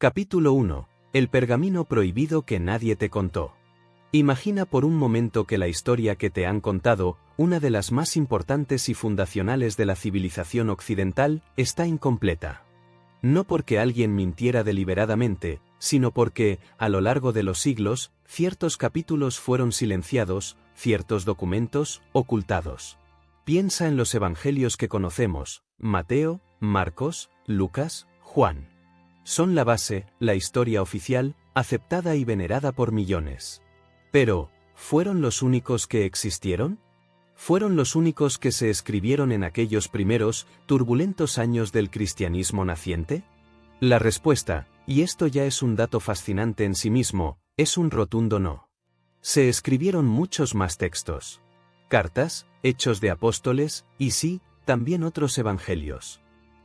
Capítulo 1. El pergamino prohibido que nadie te contó. Imagina por un momento que la historia que te han contado, una de las más importantes y fundacionales de la civilización occidental, está incompleta. No porque alguien mintiera deliberadamente, sino porque, a lo largo de los siglos, ciertos capítulos fueron silenciados, ciertos documentos, ocultados. Piensa en los evangelios que conocemos: Mateo, Marcos, Lucas, Juan. Son la base, la historia oficial, aceptada y venerada por millones. Pero, ¿fueron los únicos que existieron? ¿Fueron los únicos que se escribieron en aquellos primeros, turbulentos años del cristianismo naciente? La respuesta, y esto ya es un dato fascinante en sí mismo, es un rotundo no. Se escribieron muchos más textos. Cartas, Hechos de Apóstoles, y sí, también otros evangelios.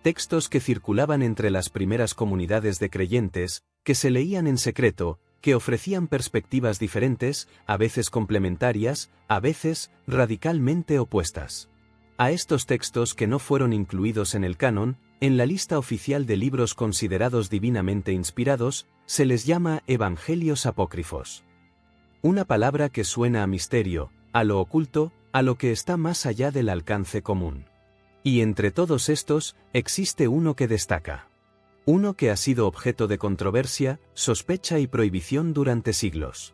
Textos que circulaban entre las primeras comunidades de creyentes, que se leían en secreto, que ofrecían perspectivas diferentes, a veces complementarias, a veces radicalmente opuestas. A estos textos que no fueron incluidos en el canon, en la lista oficial de libros considerados divinamente inspirados, se les llama evangelios apócrifos. Una palabra que suena a misterio, a lo oculto, a lo que está más allá del alcance común. Y entre todos estos, existe uno que destaca. Uno que ha sido objeto de controversia, sospecha y prohibición durante siglos.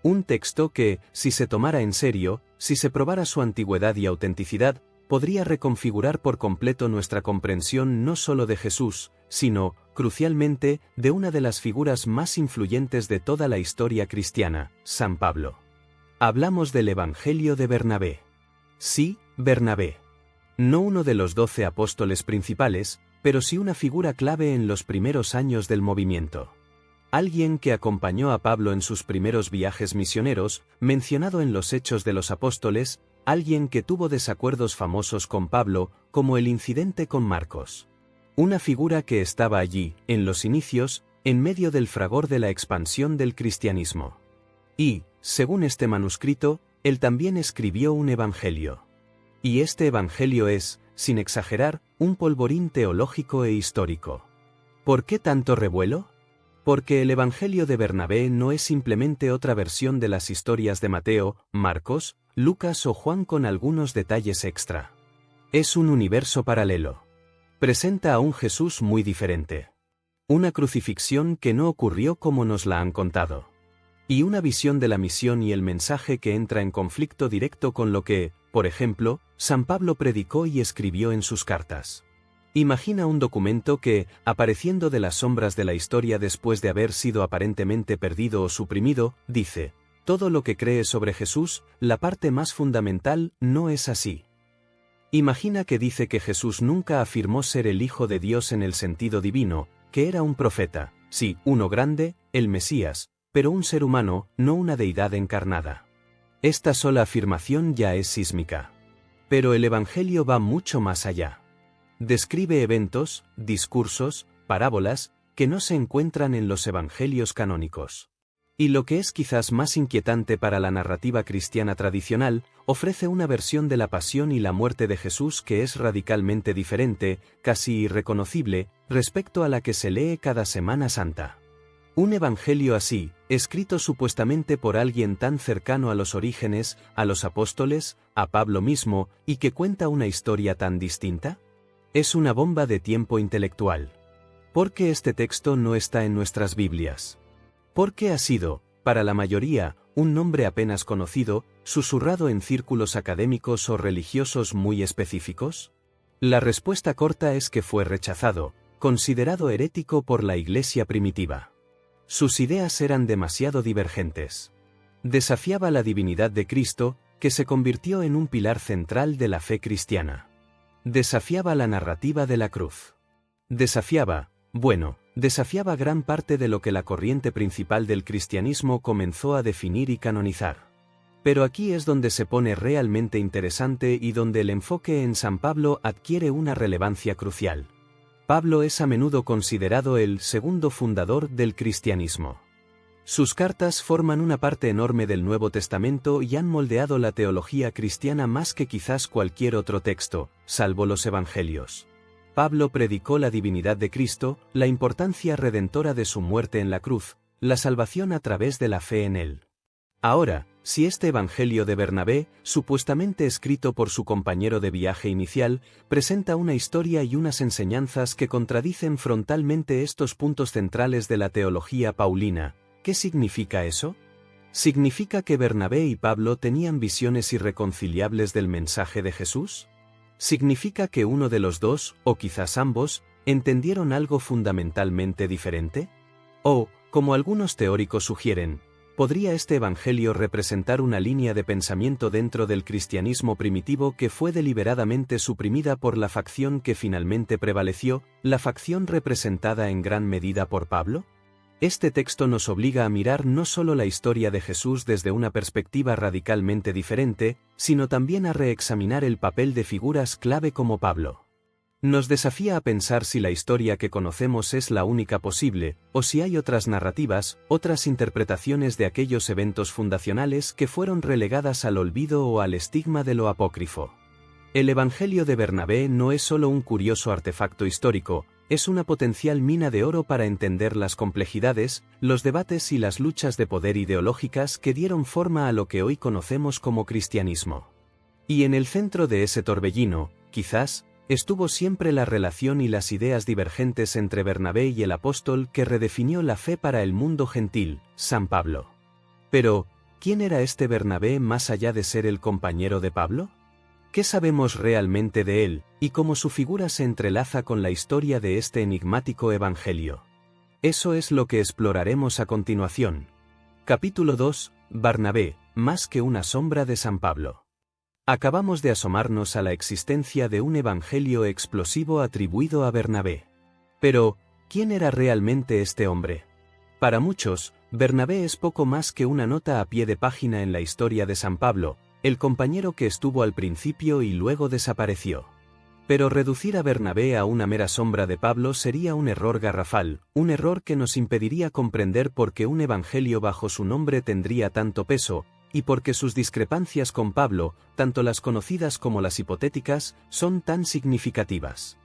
Un texto que, si se tomara en serio, si se probara su antigüedad y autenticidad, podría reconfigurar por completo nuestra comprensión no solo de Jesús, sino, crucialmente, de una de las figuras más influyentes de toda la historia cristiana, San Pablo. Hablamos del Evangelio de Bernabé. Sí, Bernabé. No uno de los 12 apóstoles principales, pero sí una figura clave en los primeros años del movimiento. Alguien que acompañó a Pablo en sus primeros viajes misioneros, mencionado en los Hechos de los Apóstoles, alguien que tuvo desacuerdos famosos con Pablo, como el incidente con Marcos. Una figura que estaba allí, en los inicios, en medio del fragor de la expansión del cristianismo. Y, según este manuscrito, él también escribió un evangelio. Y este evangelio es, sin exagerar, un polvorín teológico e histórico. ¿Por qué tanto revuelo? Porque el evangelio de Bernabé no es simplemente otra versión de las historias de Mateo, Marcos, Lucas o Juan con algunos detalles extra. Es un universo paralelo. Presenta a un Jesús muy diferente. Una crucifixión que no ocurrió como nos la han contado. Y una visión de la misión y el mensaje que entra en conflicto directo con lo que, por ejemplo, San Pablo predicó y escribió en sus cartas. Imagina un documento que, apareciendo de las sombras de la historia después de haber sido aparentemente perdido o suprimido, dice: todo lo que cree sobre Jesús, la parte más fundamental, no es así. Imagina que dice que Jesús nunca afirmó ser el Hijo de Dios en el sentido divino, que era un profeta, sí, uno grande, el Mesías, pero un ser humano, no una deidad encarnada. Esta sola afirmación ya es sísmica. Pero el Evangelio va mucho más allá. Describe eventos, discursos, parábolas, que no se encuentran en los Evangelios canónicos. Y lo que es quizás más inquietante para la narrativa cristiana tradicional, ofrece una versión de la pasión y la muerte de Jesús que es radicalmente diferente, casi irreconocible, respecto a la que se lee cada Semana Santa. Un evangelio así, escrito supuestamente por alguien tan cercano a los orígenes, a los apóstoles, a Pablo mismo, y que cuenta una historia tan distinta, es una bomba de tiempo intelectual. ¿Por qué este texto no está en nuestras Biblias? ¿Por qué ha sido, para la mayoría, un nombre apenas conocido, susurrado en círculos académicos o religiosos muy específicos? La respuesta corta es que fue rechazado, considerado herético por la Iglesia primitiva. Sus ideas eran demasiado divergentes. Desafiaba la divinidad de Cristo, que se convirtió en un pilar central de la fe cristiana. Desafiaba la narrativa de la cruz. Desafiaba gran parte de lo que la corriente principal del cristianismo comenzó a definir y canonizar. Pero aquí es donde se pone realmente interesante y donde el enfoque en San Pablo adquiere una relevancia crucial. Pablo es a menudo considerado el segundo fundador del cristianismo. Sus cartas forman una parte enorme del Nuevo Testamento y han moldeado la teología cristiana más que quizás cualquier otro texto, salvo los Evangelios. Pablo predicó la divinidad de Cristo, la importancia redentora de su muerte en la cruz, la salvación a través de la fe en él. Ahora, si este Evangelio de Bernabé, supuestamente escrito por su compañero de viaje inicial, presenta una historia y unas enseñanzas que contradicen frontalmente estos puntos centrales de la teología paulina, ¿qué significa eso? ¿Significa que Bernabé y Pablo tenían visiones irreconciliables del mensaje de Jesús? ¿Significa que uno de los dos, o quizás ambos, entendieron algo fundamentalmente diferente? O, como algunos teóricos sugieren, ¿podría este evangelio representar una línea de pensamiento dentro del cristianismo primitivo que fue deliberadamente suprimida por la facción que finalmente prevaleció, la facción representada en gran medida por Pablo? Este texto nos obliga a mirar no solo la historia de Jesús desde una perspectiva radicalmente diferente, sino también a reexaminar el papel de figuras clave como Pablo. Nos desafía a pensar si la historia que conocemos es la única posible, o si hay otras narrativas, otras interpretaciones de aquellos eventos fundacionales que fueron relegadas al olvido o al estigma de lo apócrifo. El Evangelio de Bernabé no es solo un curioso artefacto histórico, es una potencial mina de oro para entender las complejidades, los debates y las luchas de poder ideológicas que dieron forma a lo que hoy conocemos como cristianismo. Y en el centro de ese torbellino, quizás, estuvo siempre la relación y las ideas divergentes entre Bernabé y el apóstol que redefinió la fe para el mundo gentil, San Pablo. Pero, ¿quién era este Bernabé más allá de ser el compañero de Pablo? ¿Qué sabemos realmente de él, y cómo su figura se entrelaza con la historia de este enigmático evangelio? Eso es lo que exploraremos a continuación. Capítulo 2, Bernabé, más que una sombra de San Pablo. Acabamos de asomarnos a la existencia de un evangelio explosivo atribuido a Bernabé. Pero, ¿quién era realmente este hombre? Para muchos, Bernabé es poco más que una nota a pie de página en la historia de San Pablo, el compañero que estuvo al principio y luego desapareció. Pero reducir a Bernabé a una mera sombra de Pablo sería un error garrafal, un error que nos impediría comprender por qué un evangelio bajo su nombre tendría tanto peso, y por qué sus discrepancias con Pablo, tanto las conocidas como las hipotéticas, son tan significativas.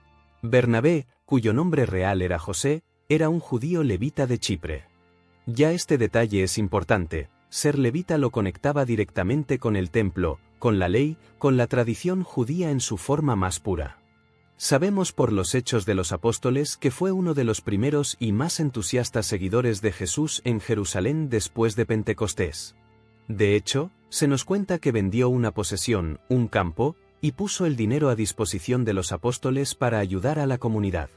Bernabé, cuyo nombre real era José, era un judío levita de Chipre. Ya este detalle es importante. Ser levita lo conectaba directamente con el templo, con la ley, con la tradición judía en su forma más pura. Sabemos por los Hechos de los Apóstoles que fue uno de los primeros y más entusiastas seguidores de Jesús en Jerusalén después de Pentecostés. De hecho, se nos cuenta que vendió una posesión, un campo, y puso el dinero a disposición de los apóstoles para ayudar a la comunidad.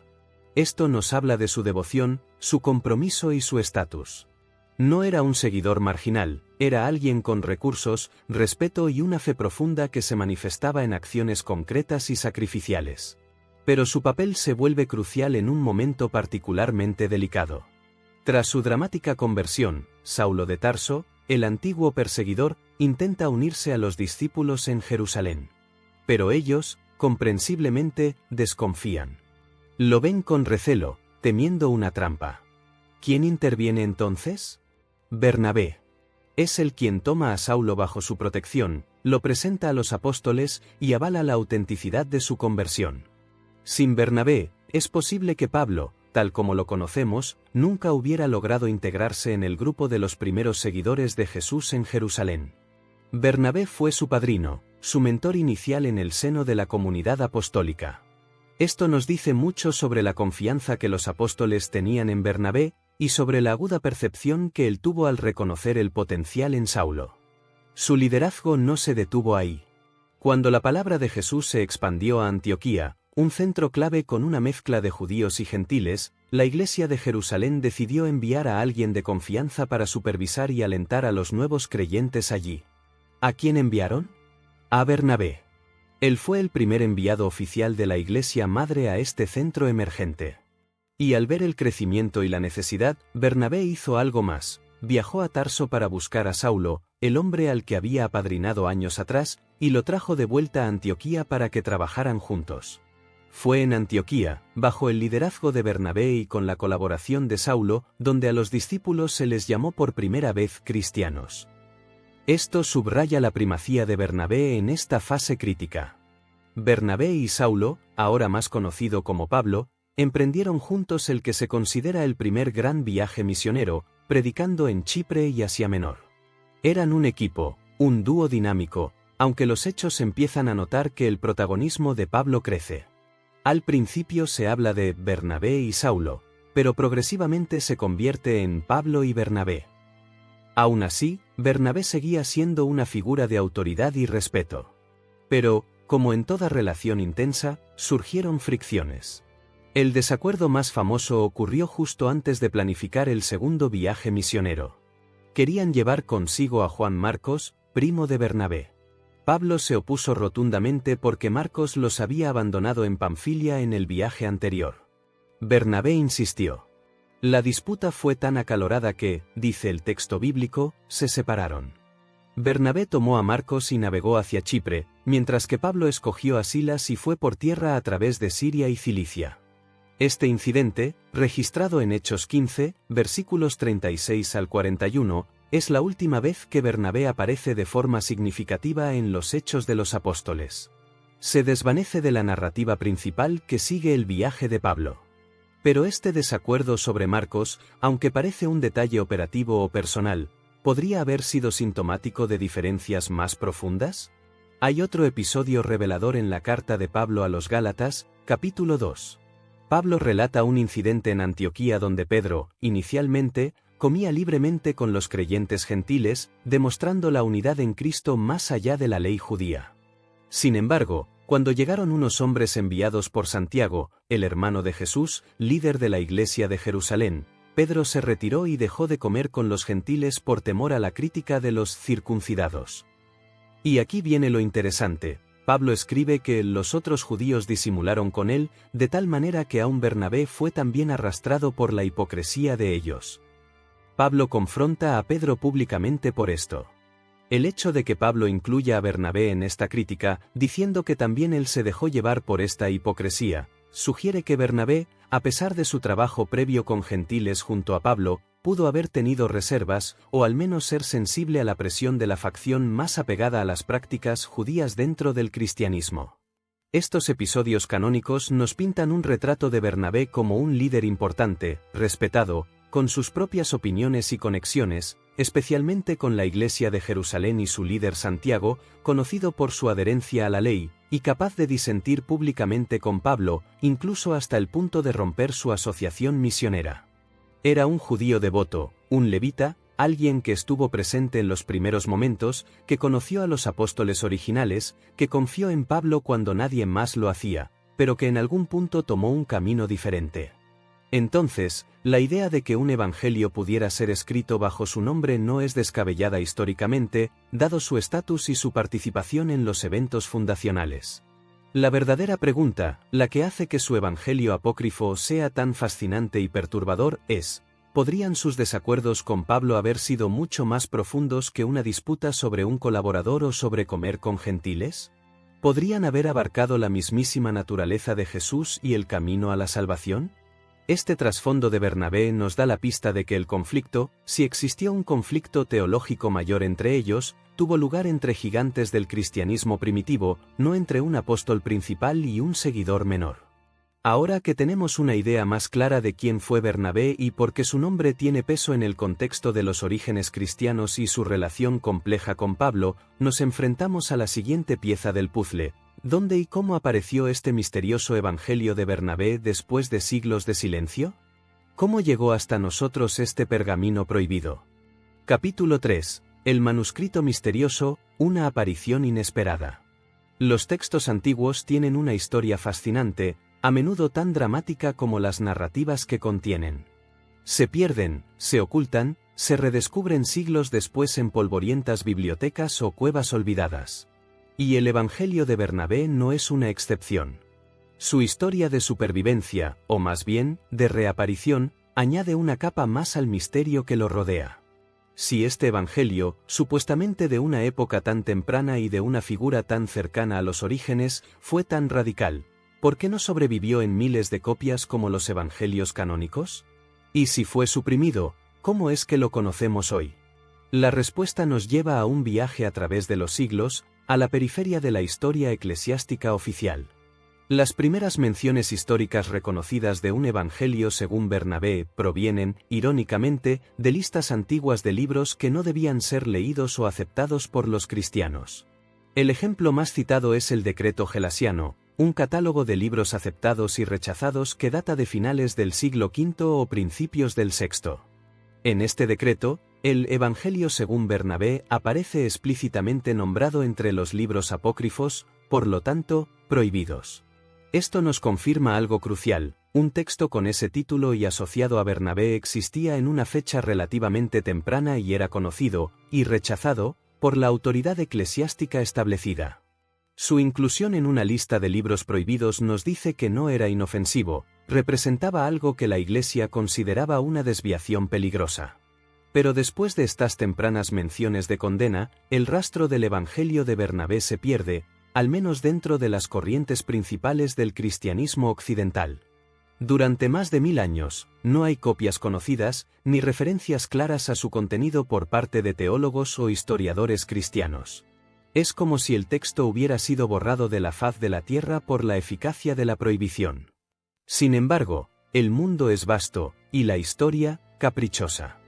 Esto nos habla de su devoción, su compromiso y su estatus. No era un seguidor marginal, era alguien con recursos, respeto y una fe profunda que se manifestaba en acciones concretas y sacrificiales. Pero su papel se vuelve crucial en un momento particularmente delicado. Tras su dramática conversión, Saulo de Tarso, el antiguo perseguidor, intenta unirse a los discípulos en Jerusalén. Pero ellos, comprensiblemente, desconfían. Lo ven con recelo, temiendo una trampa. ¿Quién interviene entonces? Bernabé. Es el quien toma a Saulo bajo su protección, lo presenta a los apóstoles y avala la autenticidad de su conversión. Sin Bernabé, es posible que Pablo, tal como lo conocemos, nunca hubiera logrado integrarse en el grupo de los primeros seguidores de Jesús en Jerusalén. Bernabé fue su padrino, su mentor inicial en el seno de la comunidad apostólica. Esto nos dice mucho sobre la confianza que los apóstoles tenían en Bernabé, y sobre la aguda percepción que él tuvo al reconocer el potencial en Saulo. Su liderazgo no se detuvo ahí. Cuando la palabra de Jesús se expandió a Antioquía, un centro clave con una mezcla de judíos y gentiles, la Iglesia de Jerusalén decidió enviar a alguien de confianza para supervisar y alentar a los nuevos creyentes allí. ¿A quién enviaron? A Bernabé. Él fue el primer enviado oficial de la Iglesia Madre a este centro emergente. Y al ver el crecimiento y la necesidad, Bernabé hizo algo más. Viajó a Tarso para buscar a Saulo, el hombre al que había apadrinado años atrás, y lo trajo de vuelta a Antioquía para que trabajaran juntos. Fue en Antioquía, bajo el liderazgo de Bernabé y con la colaboración de Saulo, donde a los discípulos se les llamó por primera vez cristianos. Esto subraya la primacía de Bernabé en esta fase crítica. Bernabé y Saulo, ahora más conocido como Pablo, emprendieron juntos el que se considera el primer gran viaje misionero, predicando en Chipre y Asia Menor. Eran un equipo, un dúo dinámico, aunque los hechos empiezan a notar que el protagonismo de Pablo crece. Al principio se habla de Bernabé y Saulo, pero progresivamente se convierte en Pablo y Bernabé. Aún así, Bernabé seguía siendo una figura de autoridad y respeto. Pero, como en toda relación intensa, surgieron fricciones. El desacuerdo más famoso ocurrió justo antes de planificar el segundo viaje misionero. Querían llevar consigo a Juan Marcos, primo de Bernabé. Pablo se opuso rotundamente porque Marcos los había abandonado en Panfilia en el viaje anterior. Bernabé insistió. La disputa fue tan acalorada que, dice el texto bíblico, se separaron. Bernabé tomó a Marcos y navegó hacia Chipre, mientras que Pablo escogió a Silas y fue por tierra a través de Siria y Cilicia. Este incidente, registrado en Hechos 15, versículos 36 al 41, es la última vez que Bernabé aparece de forma significativa en los Hechos de los Apóstoles. Se desvanece de la narrativa principal que sigue el viaje de Pablo. Pero este desacuerdo sobre Marcos, aunque parece un detalle operativo o personal, ¿podría haber sido sintomático de diferencias más profundas? Hay otro episodio revelador en la carta de Pablo a los Gálatas, capítulo 2. Pablo relata un incidente en Antioquía donde Pedro, inicialmente, comía libremente con los creyentes gentiles, demostrando la unidad en Cristo más allá de la ley judía. Sin embargo, cuando llegaron unos hombres enviados por Santiago, el hermano de Jesús, líder de la iglesia de Jerusalén, Pedro se retiró y dejó de comer con los gentiles por temor a la crítica de los circuncidados. Y aquí viene lo interesante. Pablo escribe que los otros judíos disimularon con él, de tal manera que aun Bernabé fue también arrastrado por la hipocresía de ellos. Pablo confronta a Pedro públicamente por esto. El hecho de que Pablo incluya a Bernabé en esta crítica, diciendo que también él se dejó llevar por esta hipocresía, sugiere que Bernabé, a pesar de su trabajo previo con gentiles junto a Pablo, pudo haber tenido reservas, o al menos ser sensible a la presión de la facción más apegada a las prácticas judías dentro del cristianismo. Estos episodios canónicos nos pintan un retrato de Bernabé como un líder importante, respetado, con sus propias opiniones y conexiones, especialmente con la Iglesia de Jerusalén y su líder Santiago, conocido por su adherencia a la ley, y capaz de disentir públicamente con Pablo, incluso hasta el punto de romper su asociación misionera. Era un judío devoto, un levita, alguien que estuvo presente en los primeros momentos, que conoció a los apóstoles originales, que confió en Pablo cuando nadie más lo hacía, pero que en algún punto tomó un camino diferente. Entonces, la idea de que un evangelio pudiera ser escrito bajo su nombre no es descabellada históricamente, dado su estatus y su participación en los eventos fundacionales. La verdadera pregunta, la que hace que su evangelio apócrifo sea tan fascinante y perturbador, es: ¿podrían sus desacuerdos con Pablo haber sido mucho más profundos que una disputa sobre un colaborador o sobre comer con gentiles? ¿Podrían haber abarcado la mismísima naturaleza de Jesús y el camino a la salvación? Este trasfondo de Bernabé nos da la pista de que el conflicto, si existió un conflicto teológico mayor entre ellos, tuvo lugar entre gigantes del cristianismo primitivo, no entre un apóstol principal y un seguidor menor. Ahora que tenemos una idea más clara de quién fue Bernabé y por qué su nombre tiene peso en el contexto de los orígenes cristianos y su relación compleja con Pablo, nos enfrentamos a la siguiente pieza del puzzle: ¿dónde y cómo apareció este misterioso evangelio de Bernabé después de siglos de silencio? ¿Cómo llegó hasta nosotros este pergamino prohibido? Capítulo 3. El manuscrito misterioso, una aparición inesperada. Los textos antiguos tienen una historia fascinante, a menudo tan dramática como las narrativas que contienen. Se pierden, se ocultan, se redescubren siglos después en polvorientas bibliotecas o cuevas olvidadas. Y el Evangelio de Bernabé no es una excepción. Su historia de supervivencia, o más bien, de reaparición, añade una capa más al misterio que lo rodea. Si este Evangelio, supuestamente de una época tan temprana y de una figura tan cercana a los orígenes, fue tan radical, ¿por qué no sobrevivió en miles de copias como los Evangelios canónicos? Y si fue suprimido, ¿cómo es que lo conocemos hoy? La respuesta nos lleva a un viaje a través de los siglos, a la periferia de la historia eclesiástica oficial. Las primeras menciones históricas reconocidas de un evangelio según Bernabé provienen, irónicamente, de listas antiguas de libros que no debían ser leídos o aceptados por los cristianos. El ejemplo más citado es el Decreto Gelasiano, un catálogo de libros aceptados y rechazados que data de finales del siglo V o principios del VI. En este decreto, el Evangelio según Bernabé aparece explícitamente nombrado entre los libros apócrifos, por lo tanto, prohibidos. Esto nos confirma algo crucial: un texto con ese título y asociado a Bernabé existía en una fecha relativamente temprana y era conocido, y rechazado, por la autoridad eclesiástica establecida. Su inclusión en una lista de libros prohibidos nos dice que no era inofensivo, representaba algo que la Iglesia consideraba una desviación peligrosa. Pero después de estas tempranas menciones de condena, el rastro del Evangelio de Bernabé se pierde, al menos dentro de las corrientes principales del cristianismo occidental. Durante más de 1000 años, no hay copias conocidas, ni referencias claras a su contenido por parte de teólogos o historiadores cristianos. Es como si el texto hubiera sido borrado de la faz de la tierra por la eficacia de la prohibición. Sin embargo, el mundo es vasto, y la historia, caprichosa.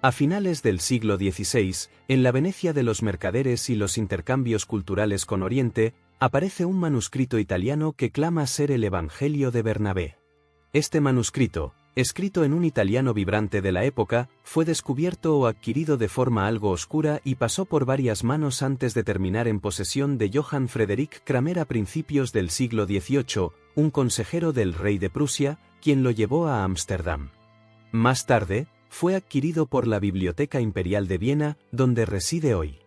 A finales del siglo XVI, en la Venecia de los mercaderes y los intercambios culturales con Oriente, aparece un manuscrito italiano que clama ser el Evangelio de Bernabé. Este manuscrito, escrito en un italiano vibrante de la época, fue descubierto o adquirido de forma algo oscura y pasó por varias manos antes de terminar en posesión de Johann Friedrich Kramer a principios del siglo XVIII, un consejero del rey de Prusia, quien lo llevó a Ámsterdam. Más tarde, fue adquirido por la Biblioteca Imperial de Viena, donde reside hoy.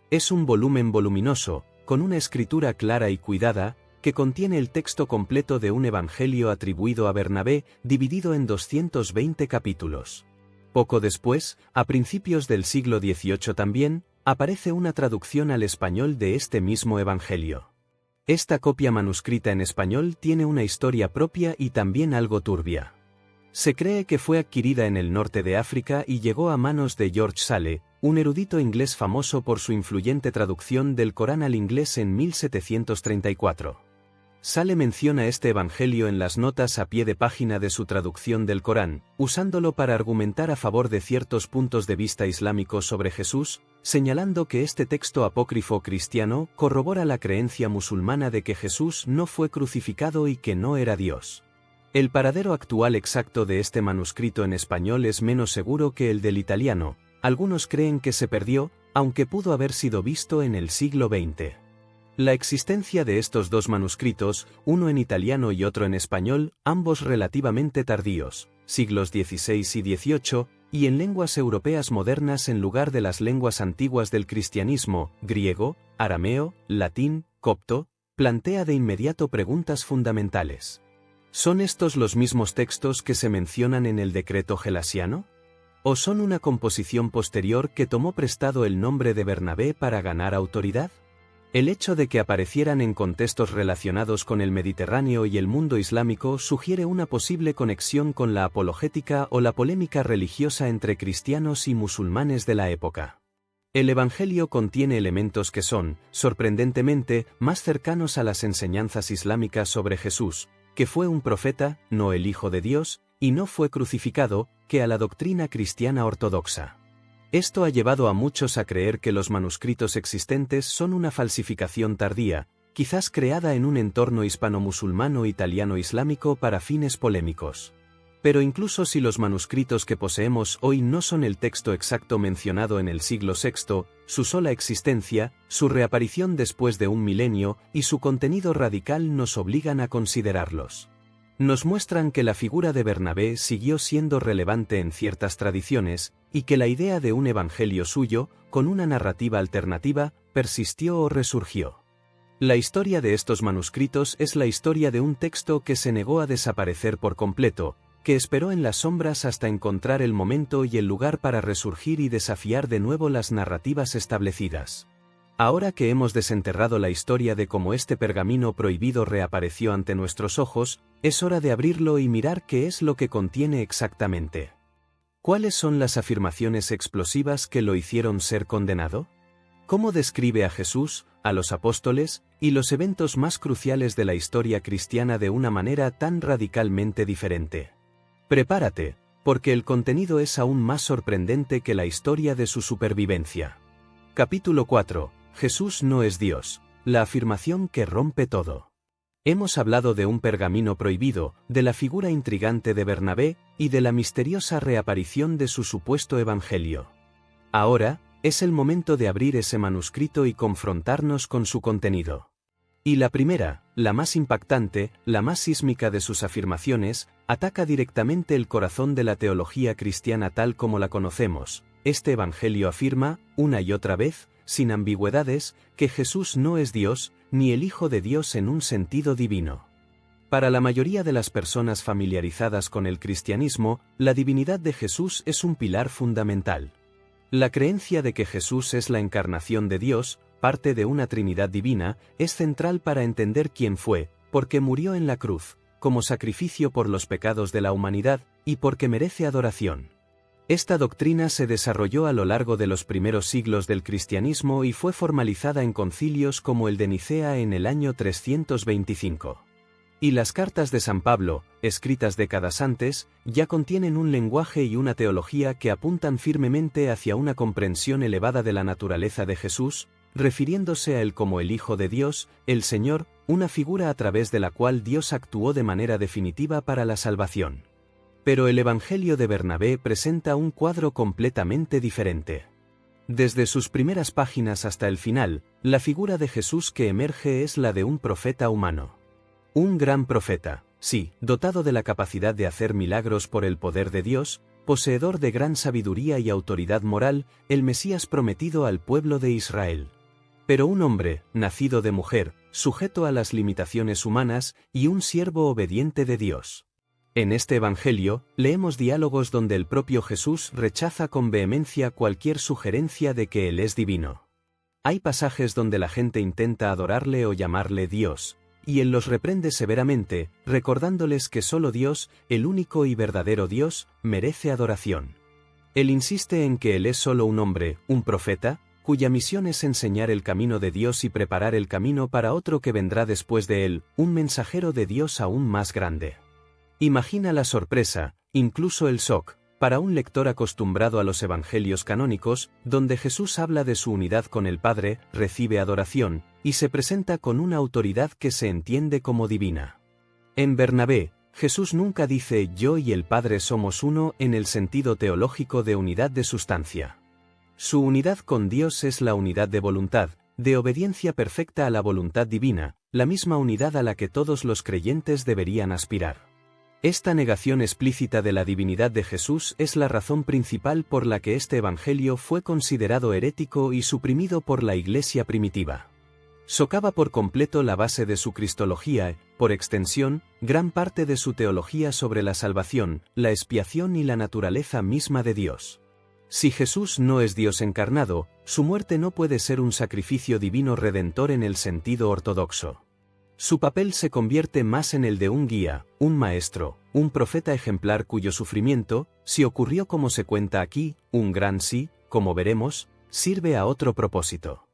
Es un volumen voluminoso, con una escritura clara y cuidada, que contiene el texto completo de un evangelio atribuido a Bernabé, dividido en 220 capítulos. Poco después, a principios del siglo XVIII también, aparece una traducción al español de este mismo evangelio. Esta copia manuscrita en español tiene una historia propia y también algo turbia. Se cree que fue adquirida en el norte de África y llegó a manos de George Sale, un erudito inglés famoso por su influyente traducción del Corán al inglés en 1734. Sale menciona este evangelio en las notas a pie de página de su traducción del Corán, usándolo para argumentar a favor de ciertos puntos de vista islámicos sobre Jesús, señalando que este texto apócrifo cristiano corrobora la creencia musulmana de que Jesús no fue crucificado y que no era Dios. El paradero actual exacto de este manuscrito en español es menos seguro que el del italiano. Algunos creen que se perdió, aunque pudo haber sido visto en el siglo XX. La existencia de estos dos manuscritos, uno en italiano y otro en español, ambos relativamente tardíos, siglos XVI y XVIII, y en lenguas europeas modernas en lugar de las lenguas antiguas del cristianismo, griego, arameo, latín, copto, plantea de inmediato preguntas fundamentales. ¿Son estos los mismos textos que se mencionan en el Decreto Gelasiano? ¿O son una composición posterior que tomó prestado el nombre de Bernabé para ganar autoridad? El hecho de que aparecieran en contextos relacionados con el Mediterráneo y el mundo islámico sugiere una posible conexión con la apologética o la polémica religiosa entre cristianos y musulmanes de la época. El Evangelio contiene elementos que son, sorprendentemente, más cercanos a las enseñanzas islámicas sobre Jesús, que fue un profeta, no el Hijo de Dios, y no fue crucificado, que a la doctrina cristiana ortodoxa. Esto ha llevado a muchos a creer que los manuscritos existentes son una falsificación tardía, quizás creada en un entorno hispano-musulmán o italiano-islámico para fines polémicos. Pero incluso si los manuscritos que poseemos hoy no son el texto exacto mencionado en el siglo VI, su sola existencia, su reaparición después de un milenio y su contenido radical nos obligan a considerarlos. Nos muestran que la figura de Bernabé siguió siendo relevante en ciertas tradiciones, y que la idea de un evangelio suyo, con una narrativa alternativa, persistió o resurgió. La historia de estos manuscritos es la historia de un texto que se negó a desaparecer por completo, que esperó en las sombras hasta encontrar el momento y el lugar para resurgir y desafiar de nuevo las narrativas establecidas. Ahora que hemos desenterrado la historia de cómo este pergamino prohibido reapareció ante nuestros ojos, es hora de abrirlo y mirar qué es lo que contiene exactamente. ¿Cuáles son las afirmaciones explosivas que lo hicieron ser condenado? ¿Cómo describe a Jesús, a los apóstoles, y los eventos más cruciales de la historia cristiana de una manera tan radicalmente diferente? Prepárate, porque el contenido es aún más sorprendente que la historia de su supervivencia. Capítulo 4. Jesús no es Dios, la afirmación que rompe todo. Hemos hablado de un pergamino prohibido, de la figura intrigante de Bernabé, y de la misteriosa reaparición de su supuesto evangelio. Ahora, es el momento de abrir ese manuscrito y confrontarnos con su contenido. Y la primera, la más impactante, la más sísmica de sus afirmaciones, ataca directamente el corazón de la teología cristiana tal como la conocemos. Este evangelio afirma, una y otra vez, sin ambigüedades, que Jesús no es Dios, ni el Hijo de Dios en un sentido divino. Para la mayoría de las personas familiarizadas con el cristianismo, la divinidad de Jesús es un pilar fundamental. La creencia de que Jesús es la encarnación de Dios, parte de una Trinidad divina, es central para entender quién fue, porque murió en la cruz, como sacrificio por los pecados de la humanidad, y porque merece adoración. Esta doctrina se desarrolló a lo largo de los primeros siglos del cristianismo y fue formalizada en concilios como el de Nicea en el año 325. Y las cartas de San Pablo, escritas décadas antes, ya contienen un lenguaje y una teología que apuntan firmemente hacia una comprensión elevada de la naturaleza de Jesús, refiriéndose a él como el Hijo de Dios, el Señor, una figura a través de la cual Dios actuó de manera definitiva para la salvación. Pero el Evangelio de Bernabé presenta un cuadro completamente diferente. Desde sus primeras páginas hasta el final, la figura de Jesús que emerge es la de un profeta humano. Un gran profeta, sí, dotado de la capacidad de hacer milagros por el poder de Dios, poseedor de gran sabiduría y autoridad moral, el Mesías prometido al pueblo de Israel. Pero un hombre, nacido de mujer, sujeto a las limitaciones humanas, y un siervo obediente de Dios. En este Evangelio, leemos diálogos donde el propio Jesús rechaza con vehemencia cualquier sugerencia de que Él es divino. Hay pasajes donde la gente intenta adorarle o llamarle Dios, y Él los reprende severamente, recordándoles que solo Dios, el único y verdadero Dios, merece adoración. Él insiste en que Él es solo un hombre, un profeta, cuya misión es enseñar el camino de Dios y preparar el camino para otro que vendrá después de Él, un mensajero de Dios aún más grande. Imagina la sorpresa, incluso el shock, para un lector acostumbrado a los evangelios canónicos, donde Jesús habla de su unidad con el Padre, recibe adoración, y se presenta con una autoridad que se entiende como divina. En Bernabé, Jesús nunca dice yo y el Padre somos uno en el sentido teológico de unidad de sustancia. Su unidad con Dios es la unidad de voluntad, de obediencia perfecta a la voluntad divina, la misma unidad a la que todos los creyentes deberían aspirar. Esta negación explícita de la divinidad de Jesús es la razón principal por la que este evangelio fue considerado herético y suprimido por la Iglesia primitiva. Socava por completo la base de su cristología, por extensión, gran parte de su teología sobre la salvación, la expiación y la naturaleza misma de Dios. Si Jesús no es Dios encarnado, su muerte no puede ser un sacrificio divino redentor en el sentido ortodoxo. Su papel se convierte más en el de un guía, un maestro, un profeta ejemplar cuyo sufrimiento, si ocurrió como se cuenta aquí, un gran sí, como veremos, sirve a otro propósito.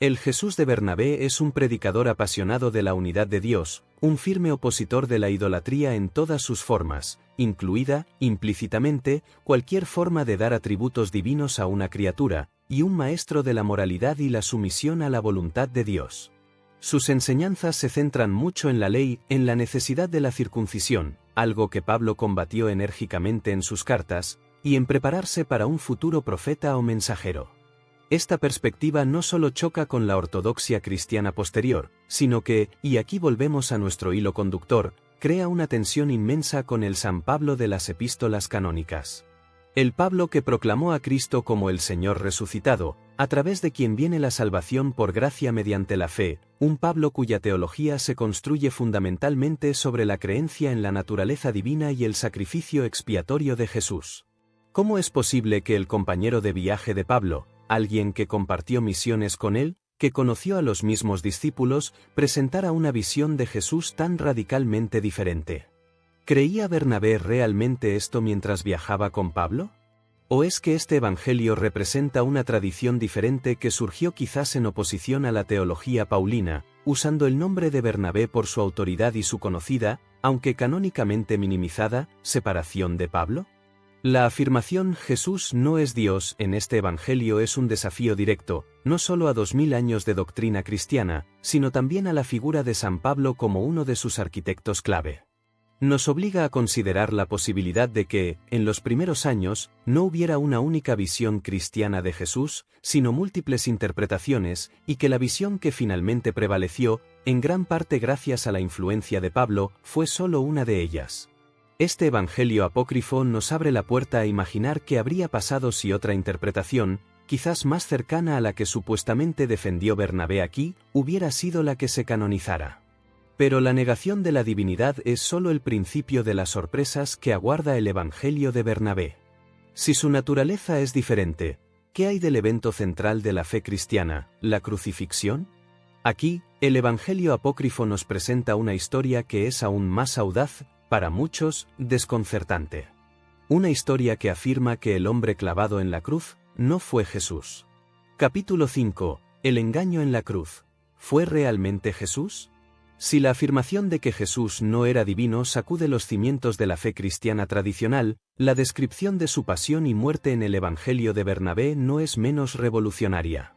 El Jesús de Bernabé es un predicador apasionado de la unidad de Dios, un firme opositor de la idolatría en todas sus formas, incluida, implícitamente, cualquier forma de dar atributos divinos a una criatura, y un maestro de la moralidad y la sumisión a la voluntad de Dios. Sus enseñanzas se centran mucho en la ley, en la necesidad de la circuncisión, algo que Pablo combatió enérgicamente en sus cartas, y en prepararse para un futuro profeta o mensajero. Esta perspectiva no solo choca con la ortodoxia cristiana posterior, sino que, y aquí volvemos a nuestro hilo conductor, crea una tensión inmensa con el San Pablo de las epístolas canónicas. El Pablo que proclamó a Cristo como el Señor resucitado, a través de quien viene la salvación por gracia mediante la fe, un Pablo cuya teología se construye fundamentalmente sobre la creencia en la naturaleza divina y el sacrificio expiatorio de Jesús. ¿Cómo es posible que el compañero de viaje de Pablo, alguien que compartió misiones con él, que conoció a los mismos discípulos, presentara una visión de Jesús tan radicalmente diferente? ¿Creía Bernabé realmente esto mientras viajaba con Pablo? ¿O es que este evangelio representa una tradición diferente que surgió quizás en oposición a la teología paulina, usando el nombre de Bernabé por su autoridad y su conocida, aunque canónicamente minimizada, separación de Pablo? La afirmación Jesús no es Dios en este evangelio es un desafío directo, no solo a 2000 años de doctrina cristiana, sino también a la figura de San Pablo como uno de sus arquitectos clave. Nos obliga a considerar la posibilidad de que, en los primeros años, no hubiera una única visión cristiana de Jesús, sino múltiples interpretaciones, y que la visión que finalmente prevaleció, en gran parte gracias a la influencia de Pablo, fue solo una de ellas. Este evangelio apócrifo nos abre la puerta a imaginar qué habría pasado si otra interpretación, quizás más cercana a la que supuestamente defendió Bernabé aquí, hubiera sido la que se canonizara. Pero la negación de la divinidad es solo el principio de las sorpresas que aguarda el evangelio de Bernabé. Si su naturaleza es diferente, ¿qué hay del evento central de la fe cristiana, la crucifixión? Aquí, el evangelio apócrifo nos presenta una historia que es aún más audaz, para muchos, desconcertante. Una historia que afirma que el hombre clavado en la cruz no fue Jesús. Capítulo 5. El engaño en la cruz. ¿Fue realmente Jesús? Si la afirmación de que Jesús no era divino sacude los cimientos de la fe cristiana tradicional, la descripción de su pasión y muerte en el Evangelio de Bernabé no es menos revolucionaria.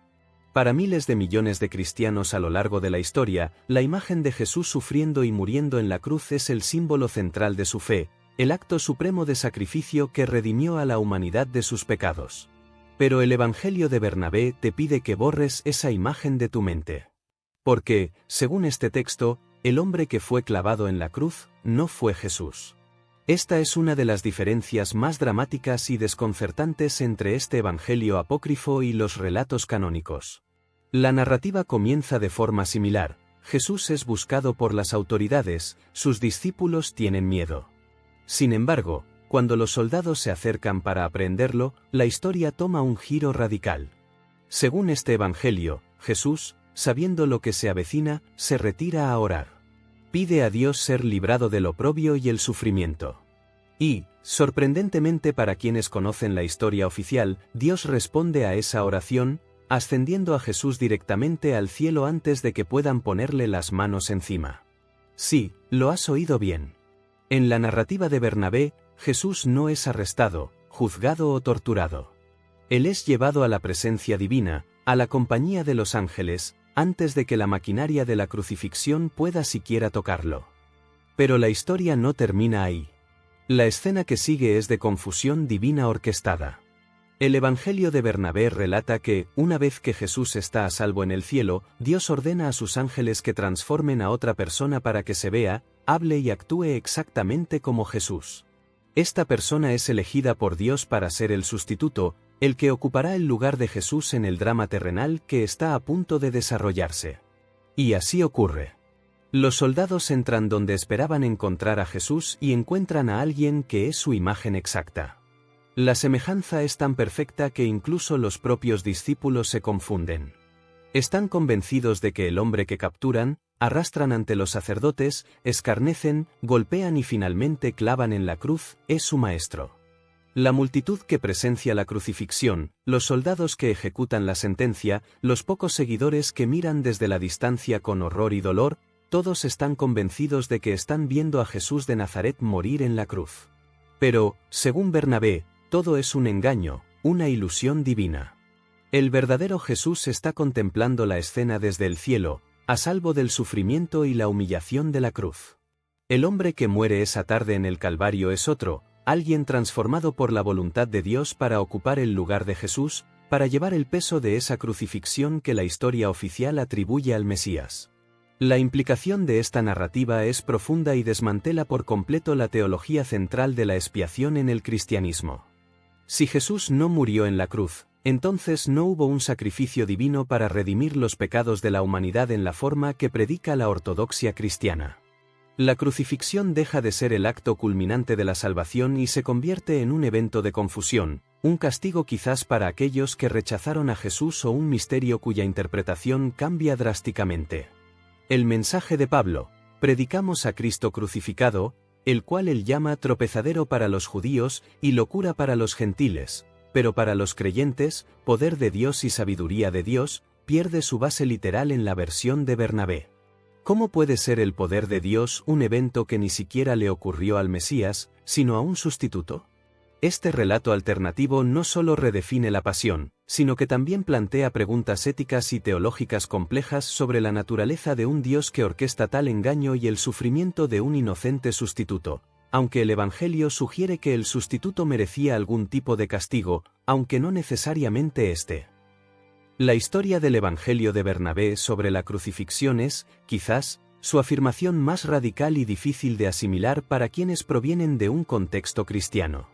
Para miles de millones de cristianos a lo largo de la historia, la imagen de Jesús sufriendo y muriendo en la cruz es el símbolo central de su fe, el acto supremo de sacrificio que redimió a la humanidad de sus pecados. Pero el Evangelio de Bernabé te pide que borres esa imagen de tu mente. Porque, según este texto, el hombre que fue clavado en la cruz no fue Jesús. Esta es una de las diferencias más dramáticas y desconcertantes entre este evangelio apócrifo y los relatos canónicos. La narrativa comienza de forma similar: Jesús es buscado por las autoridades, sus discípulos tienen miedo. Sin embargo, cuando los soldados se acercan para aprehenderlo, la historia toma un giro radical. Según este evangelio, Jesús, sabiendo lo que se avecina, se retira a orar. Pide a Dios ser librado del oprobio y el sufrimiento. Y, sorprendentemente para quienes conocen la historia oficial, Dios responde a esa oración, ascendiendo a Jesús directamente al cielo antes de que puedan ponerle las manos encima. Sí, lo has oído bien. En la narrativa de Bernabé, Jesús no es arrestado, juzgado o torturado. Él es llevado a la presencia divina, a la compañía de los ángeles, antes de que la maquinaria de la crucifixión pueda siquiera tocarlo. Pero la historia no termina ahí. La escena que sigue es de confusión divina orquestada. El Evangelio de Bernabé relata que, una vez que Jesús está a salvo en el cielo, Dios ordena a sus ángeles que transformen a otra persona para que se vea, hable y actúe exactamente como Jesús. Esta persona es elegida por Dios para ser el sustituto, el que ocupará el lugar de Jesús en el drama terrenal que está a punto de desarrollarse. Y así ocurre. Los soldados entran donde esperaban encontrar a Jesús y encuentran a alguien que es su imagen exacta. La semejanza es tan perfecta que incluso los propios discípulos se confunden. Están convencidos de que el hombre que capturan, arrastran ante los sacerdotes, escarnecen, golpean y finalmente clavan en la cruz, es su maestro. La multitud que presencia la crucifixión, los soldados que ejecutan la sentencia, los pocos seguidores que miran desde la distancia con horror y dolor, todos están convencidos de que están viendo a Jesús de Nazaret morir en la cruz. Pero, según Bernabé, todo es un engaño, una ilusión divina. El verdadero Jesús está contemplando la escena desde el cielo, a salvo del sufrimiento y la humillación de la cruz. El hombre que muere esa tarde en el Calvario es otro, alguien transformado por la voluntad de Dios para ocupar el lugar de Jesús, para llevar el peso de esa crucifixión que la historia oficial atribuye al Mesías. La implicación de esta narrativa es profunda y desmantela por completo la teología central de la expiación en el cristianismo. Si Jesús no murió en la cruz, entonces no hubo un sacrificio divino para redimir los pecados de la humanidad en la forma que predica la ortodoxia cristiana. La crucifixión deja de ser el acto culminante de la salvación y se convierte en un evento de confusión, un castigo quizás para aquellos que rechazaron a Jesús o un misterio cuya interpretación cambia drásticamente. El mensaje de Pablo: predicamos a Cristo crucificado, el cual él llama tropezadero para los judíos y locura para los gentiles, pero para los creyentes, poder de Dios y sabiduría de Dios, pierde su base literal en la versión de Bernabé. ¿Cómo puede ser el poder de Dios un evento que ni siquiera le ocurrió al Mesías, sino a un sustituto? Este relato alternativo no solo redefine la pasión, sino que también plantea preguntas éticas y teológicas complejas sobre la naturaleza de un Dios que orquesta tal engaño y el sufrimiento de un inocente sustituto, aunque el Evangelio sugiere que el sustituto merecía algún tipo de castigo, aunque no necesariamente este. La historia del Evangelio de Bernabé sobre la crucifixión es, quizás, su afirmación más radical y difícil de asimilar para quienes provienen de un contexto cristiano.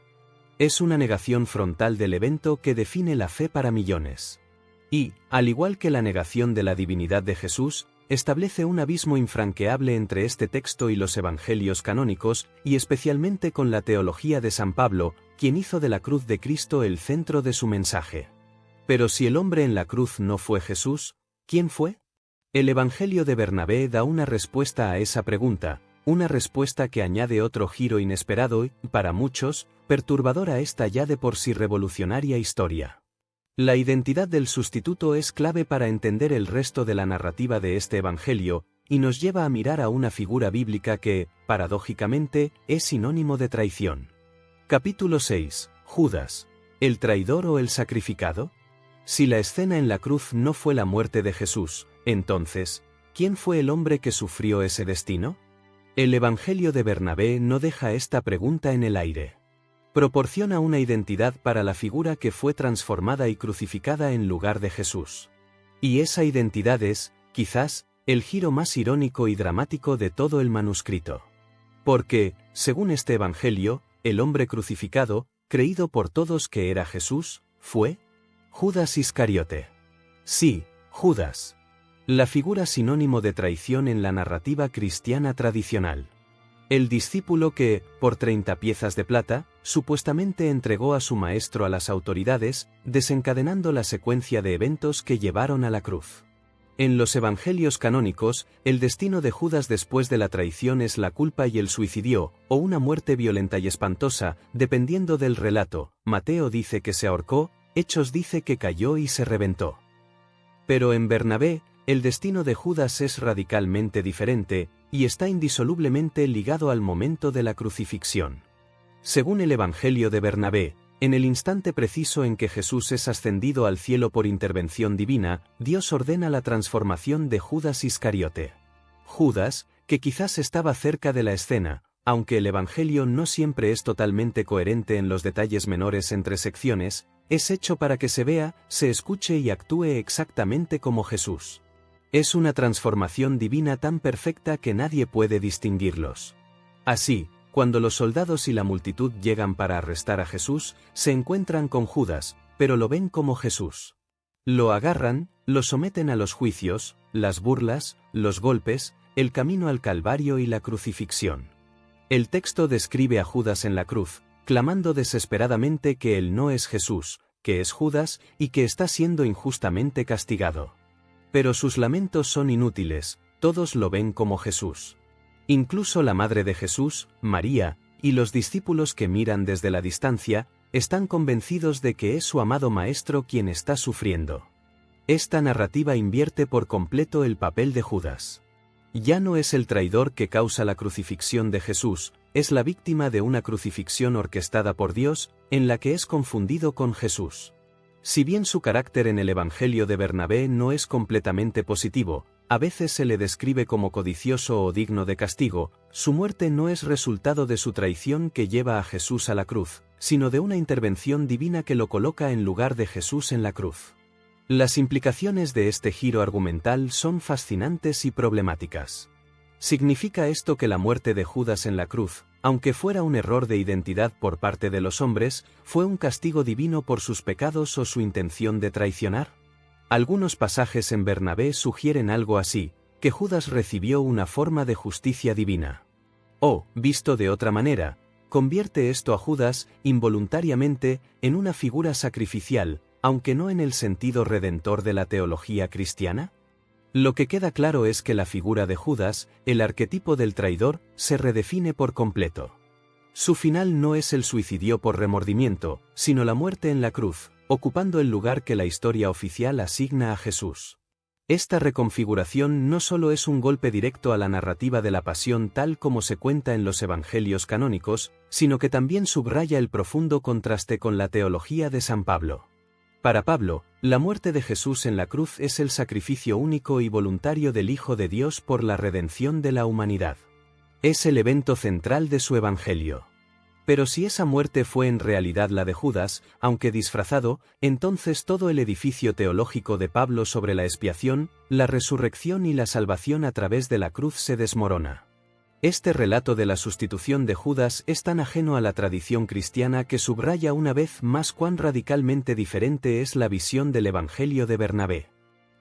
Es una negación frontal del evento que define la fe para millones. Y, al igual que la negación de la divinidad de Jesús, establece un abismo infranqueable entre este texto y los evangelios canónicos, y especialmente con la teología de San Pablo, quien hizo de la cruz de Cristo el centro de su mensaje. Pero si el hombre en la cruz no fue Jesús, ¿quién fue? El Evangelio de Bernabé da una respuesta a esa pregunta, una respuesta que añade otro giro inesperado y, para muchos, perturbador a esta ya de por sí revolucionaria historia. La identidad del sustituto es clave para entender el resto de la narrativa de este Evangelio, y nos lleva a mirar a una figura bíblica que, paradójicamente, es sinónimo de traición. Capítulo 6. Judas. ¿El traidor o el sacrificado? Si la escena en la cruz no fue la muerte de Jesús, entonces, ¿quién fue el hombre que sufrió ese destino? El Evangelio de Bernabé no deja esta pregunta en el aire. Proporciona una identidad para la figura que fue transformada y crucificada en lugar de Jesús. Y esa identidad es, quizás, el giro más irónico y dramático de todo el manuscrito. Porque, según este Evangelio, el hombre crucificado, creído por todos que era Jesús, fue Judas Iscariote. Sí, Judas. La figura sinónimo de traición en la narrativa cristiana tradicional. El discípulo que, por 30 piezas de plata, supuestamente entregó a su maestro a las autoridades, desencadenando la secuencia de eventos que llevaron a la cruz. En los evangelios canónicos, el destino de Judas después de la traición es la culpa y el suicidio, o una muerte violenta y espantosa, dependiendo del relato. Mateo dice que se ahorcó, Hechos dice que cayó y se reventó. Pero en Bernabé, el destino de Judas es radicalmente diferente, y está indisolublemente ligado al momento de la crucifixión. Según el Evangelio de Bernabé, en el instante preciso en que Jesús es ascendido al cielo por intervención divina, Dios ordena la transformación de Judas Iscariote. Judas, que quizás estaba cerca de la escena, aunque el Evangelio no siempre es totalmente coherente en los detalles menores entre secciones, es hecho para que se vea, se escuche y actúe exactamente como Jesús. Es una transformación divina tan perfecta que nadie puede distinguirlos. Así, cuando los soldados y la multitud llegan para arrestar a Jesús, se encuentran con Judas, pero lo ven como Jesús. Lo agarran, lo someten a los juicios, las burlas, los golpes, el camino al Calvario y la crucifixión. El texto describe a Judas en la cruz, clamando desesperadamente que él no es Jesús, que es Judas y que está siendo injustamente castigado. Pero sus lamentos son inútiles, todos lo ven como Jesús. Incluso la madre de Jesús, María, y los discípulos que miran desde la distancia, están convencidos de que es su amado Maestro quien está sufriendo. Esta narrativa invierte por completo el papel de Judas. Ya no es el traidor que causa la crucifixión de Jesús, es la víctima de una crucifixión orquestada por Dios, en la que es confundido con Jesús. Si bien su carácter en el Evangelio de Bernabé no es completamente positivo, a veces se le describe como codicioso o digno de castigo, su muerte no es resultado de su traición que lleva a Jesús a la cruz, sino de una intervención divina que lo coloca en lugar de Jesús en la cruz. Las implicaciones de este giro argumental son fascinantes y problemáticas. ¿Significa esto que la muerte de Judas en la cruz, aunque fuera un error de identidad por parte de los hombres, fue un castigo divino por sus pecados o su intención de traicionar? Algunos pasajes en Bernabé sugieren algo así, que Judas recibió una forma de justicia divina. O, visto de otra manera, convierte esto a Judas, involuntariamente, en una figura sacrificial, aunque no en el sentido redentor de la teología cristiana. Lo que queda claro es que la figura de Judas, el arquetipo del traidor, se redefine por completo. Su final no es el suicidio por remordimiento, sino la muerte en la cruz, ocupando el lugar que la historia oficial asigna a Jesús. Esta reconfiguración no solo es un golpe directo a la narrativa de la pasión tal como se cuenta en los evangelios canónicos, sino que también subraya el profundo contraste con la teología de San Pablo. Para Pablo, la muerte de Jesús en la cruz es el sacrificio único y voluntario del Hijo de Dios por la redención de la humanidad. Es el evento central de su evangelio. Pero si esa muerte fue en realidad la de Judas, aunque disfrazado, entonces todo el edificio teológico de Pablo sobre la expiación, la resurrección y la salvación a través de la cruz se desmorona. Este relato de la sustitución de Judas es tan ajeno a la tradición cristiana que subraya una vez más cuán radicalmente diferente es la visión del Evangelio de Bernabé.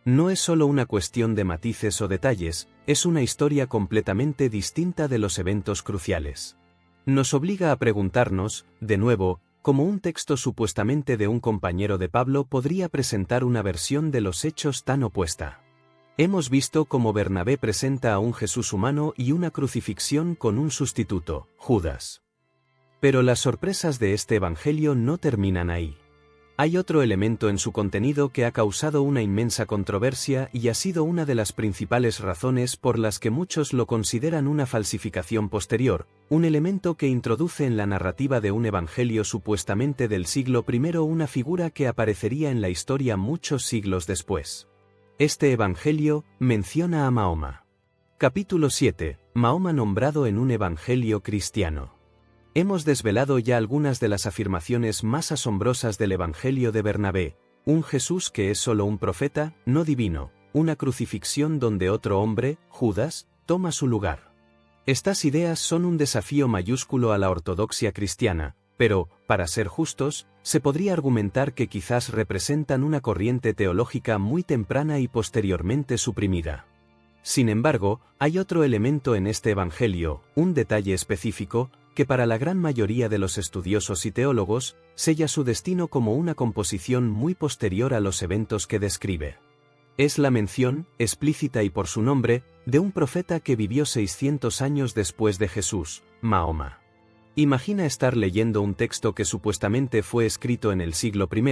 No es solo una cuestión de matices o detalles, es una historia completamente distinta de los eventos cruciales. Nos obliga a preguntarnos, de nuevo, cómo un texto supuestamente de un compañero de Pablo podría presentar una versión de los hechos tan opuesta. Hemos visto cómo Bernabé presenta a un Jesús humano y una crucifixión con un sustituto, Judas. Pero las sorpresas de este evangelio no terminan ahí. Hay otro elemento en su contenido que ha causado una inmensa controversia y ha sido una de las principales razones por las que muchos lo consideran una falsificación posterior, un elemento que introduce en la narrativa de un evangelio supuestamente del siglo I una figura que aparecería en la historia muchos siglos después. Este evangelio menciona a Mahoma. Capítulo 7. Mahoma nombrado en un evangelio cristiano. Hemos desvelado ya algunas de las afirmaciones más asombrosas del Evangelio de Bernabé: un Jesús que es solo un profeta, no divino, una crucifixión donde otro hombre, Judas, toma su lugar. Estas ideas son un desafío mayúsculo a la ortodoxia cristiana, pero, para ser justos, se podría argumentar que quizás representan una corriente teológica muy temprana y posteriormente suprimida. Sin embargo, hay otro elemento en este Evangelio, un detalle específico, que para la gran mayoría de los estudiosos y teólogos, sella su destino como una composición muy posterior a los eventos que describe. Es la mención, explícita y por su nombre, de un profeta que vivió 600 años después de Jesús, Mahoma. Imagina estar leyendo un texto que supuestamente fue escrito en el siglo I,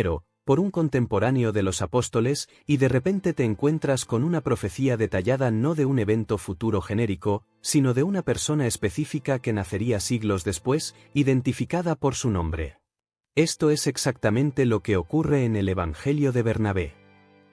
por un contemporáneo de los apóstoles, y de repente te encuentras con una profecía detallada no de un evento futuro genérico, sino de una persona específica que nacería siglos después, identificada por su nombre. Esto es exactamente lo que ocurre en el Evangelio de Bernabé.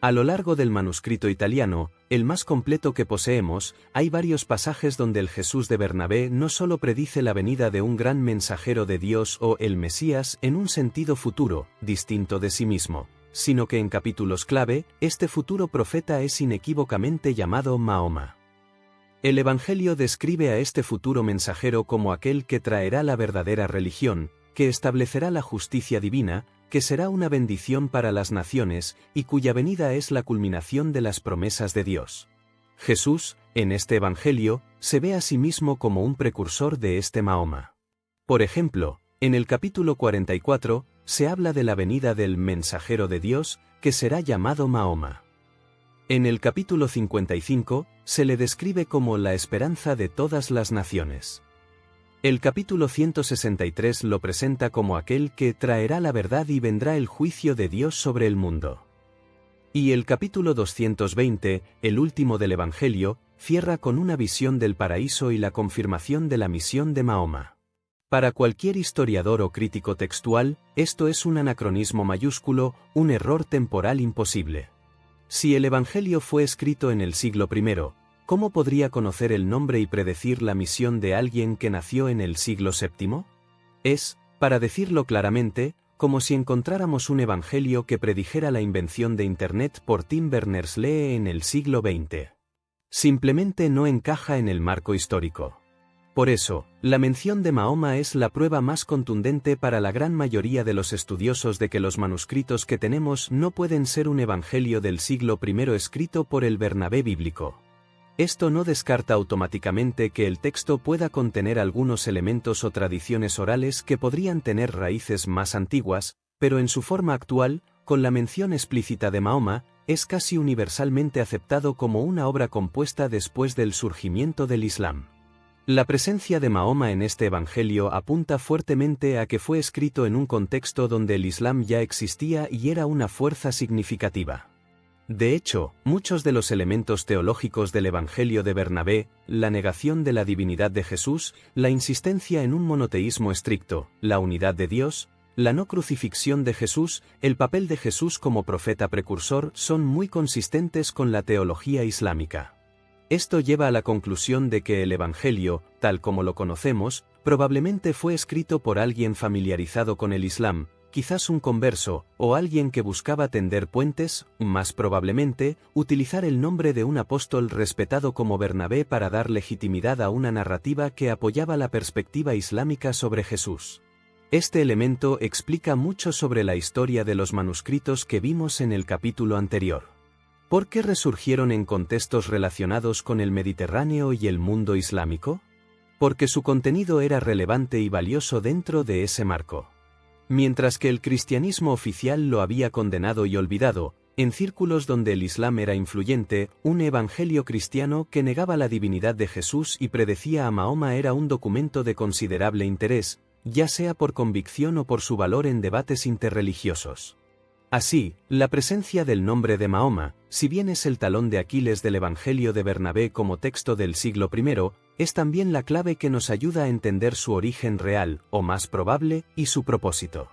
A lo largo del manuscrito italiano, el más completo que poseemos, hay varios pasajes donde el Jesús de Bernabé no solo predice la venida de un gran mensajero de Dios o el Mesías en un sentido futuro, distinto de sí mismo, sino que en capítulos clave, este futuro profeta es inequívocamente llamado Mahoma. El Evangelio describe a este futuro mensajero como aquel que traerá la verdadera religión, que establecerá la justicia divina, que será una bendición para las naciones, y cuya venida es la culminación de las promesas de Dios. Jesús, en este Evangelio, se ve a sí mismo como un precursor de este Mahoma. Por ejemplo, en el capítulo 44, se habla de la venida del mensajero de Dios, que será llamado Mahoma. En el capítulo 55, se le describe como la esperanza de todas las naciones. El capítulo 163 lo presenta como aquel que traerá la verdad y vendrá el juicio de Dios sobre el mundo. Y el capítulo 220, el último del Evangelio, cierra con una visión del paraíso y la confirmación de la misión de Mahoma. Para cualquier historiador o crítico textual, esto es un anacronismo mayúsculo, un error temporal imposible. Si el Evangelio fue escrito en el siglo I, ¿cómo podría conocer el nombre y predecir la misión de alguien que nació en el siglo VII? Es, para decirlo claramente, como si encontráramos un evangelio que predijera la invención de Internet por Tim Berners-Lee en el siglo XX. Simplemente no encaja en el marco histórico. Por eso, la mención de Mahoma es la prueba más contundente para la gran mayoría de los estudiosos de que los manuscritos que tenemos no pueden ser un evangelio del siglo I escrito por el Bernabé bíblico. Esto no descarta automáticamente que el texto pueda contener algunos elementos o tradiciones orales que podrían tener raíces más antiguas, pero en su forma actual, con la mención explícita de Mahoma, es casi universalmente aceptado como una obra compuesta después del surgimiento del Islam. La presencia de Mahoma en este evangelio apunta fuertemente a que fue escrito en un contexto donde el Islam ya existía y era una fuerza significativa. De hecho, muchos de los elementos teológicos del Evangelio de Bernabé, la negación de la divinidad de Jesús, la insistencia en un monoteísmo estricto, la unidad de Dios, la no crucifixión de Jesús, el papel de Jesús como profeta precursor son muy consistentes con la teología islámica. Esto lleva a la conclusión de que el Evangelio, tal como lo conocemos, probablemente fue escrito por alguien familiarizado con el Islam, quizás un converso, o alguien que buscaba tender puentes, más probablemente, utilizar el nombre de un apóstol respetado como Bernabé para dar legitimidad a una narrativa que apoyaba la perspectiva islámica sobre Jesús. Este elemento explica mucho sobre la historia de los manuscritos que vimos en el capítulo anterior. ¿Por qué resurgieron en contextos relacionados con el Mediterráneo y el mundo islámico? Porque su contenido era relevante y valioso dentro de ese marco. Mientras que el cristianismo oficial lo había condenado y olvidado, en círculos donde el Islam era influyente, un evangelio cristiano que negaba la divinidad de Jesús y predecía a Mahoma era un documento de considerable interés, ya sea por convicción o por su valor en debates interreligiosos. Así, la presencia del nombre de Mahoma, si bien es el talón de Aquiles del Evangelio de Bernabé como texto del siglo I, es también la clave que nos ayuda a entender su origen real, o más probable, y su propósito.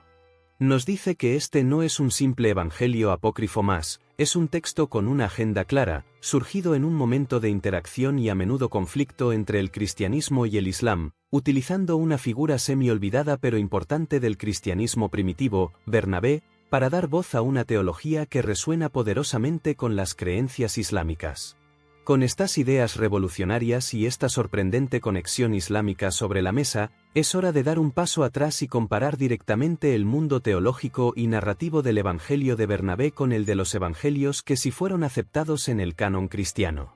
Nos dice que este no es un simple evangelio apócrifo más, es un texto con una agenda clara, surgido en un momento de interacción y a menudo conflicto entre el cristianismo y el Islam, utilizando una figura semi-olvidada pero importante del cristianismo primitivo, Bernabé, para dar voz a una teología que resuena poderosamente con las creencias islámicas. Con estas ideas revolucionarias y esta sorprendente conexión islámica sobre la mesa, es hora de dar un paso atrás y comparar directamente el mundo teológico y narrativo del Evangelio de Bernabé con el de los evangelios que sí fueron aceptados en el canon cristiano.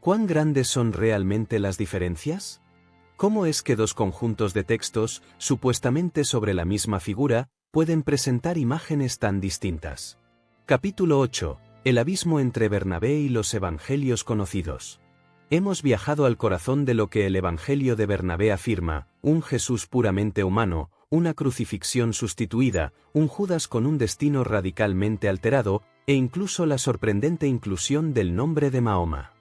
¿Cuán grandes son realmente las diferencias? ¿Cómo es que dos conjuntos de textos, supuestamente sobre la misma figura, pueden presentar imágenes tan distintas? Capítulo 8. El abismo entre Bernabé y los evangelios conocidos. Hemos viajado al corazón de lo que el Evangelio de Bernabé afirma: un Jesús puramente humano, una crucifixión sustituida, un Judas con un destino radicalmente alterado, e incluso la sorprendente inclusión del nombre de Mahoma.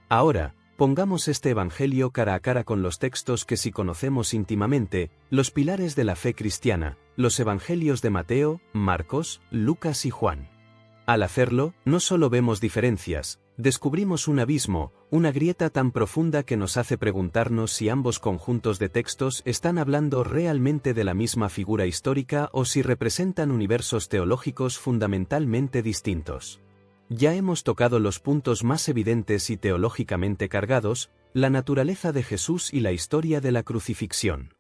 Ahora, pongamos este Evangelio cara a cara con los textos que sí conocemos íntimamente, los pilares de la fe cristiana, los Evangelios de Mateo, Marcos, Lucas y Juan. Al hacerlo, no solo vemos diferencias, descubrimos un abismo, una grieta tan profunda que nos hace preguntarnos si ambos conjuntos de textos están hablando realmente de la misma figura histórica o si representan universos teológicos fundamentalmente distintos. Ya hemos tocado los puntos más evidentes y teológicamente cargados, la naturaleza de Jesús y la historia de la crucifixión.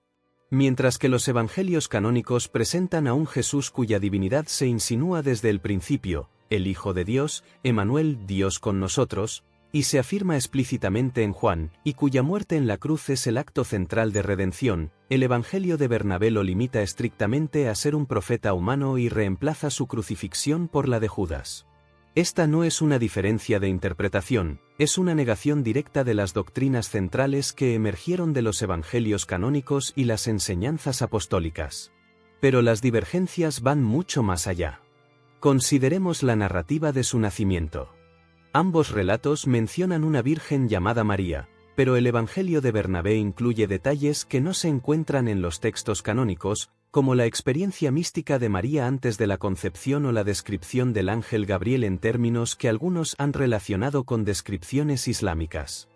Mientras que los evangelios canónicos presentan a un Jesús cuya divinidad se insinúa desde el principio, el Hijo de Dios, Emmanuel, Dios con nosotros, y se afirma explícitamente en Juan, y cuya muerte en la cruz es el acto central de redención, el Evangelio de Bernabé lo limita estrictamente a ser un profeta humano y reemplaza su crucifixión por la de Judas. Esta no es una diferencia de interpretación, es una negación directa de las doctrinas centrales que emergieron de los evangelios canónicos y las enseñanzas apostólicas. Pero las divergencias van mucho más allá. Consideremos la narrativa de su nacimiento. Ambos relatos mencionan una virgen llamada María, pero el Evangelio de Bernabé incluye detalles que no se encuentran en los textos canónicos, como la experiencia mística de María antes de la concepción o la descripción del ángel Gabriel en términos que algunos han relacionado con descripciones islámicas.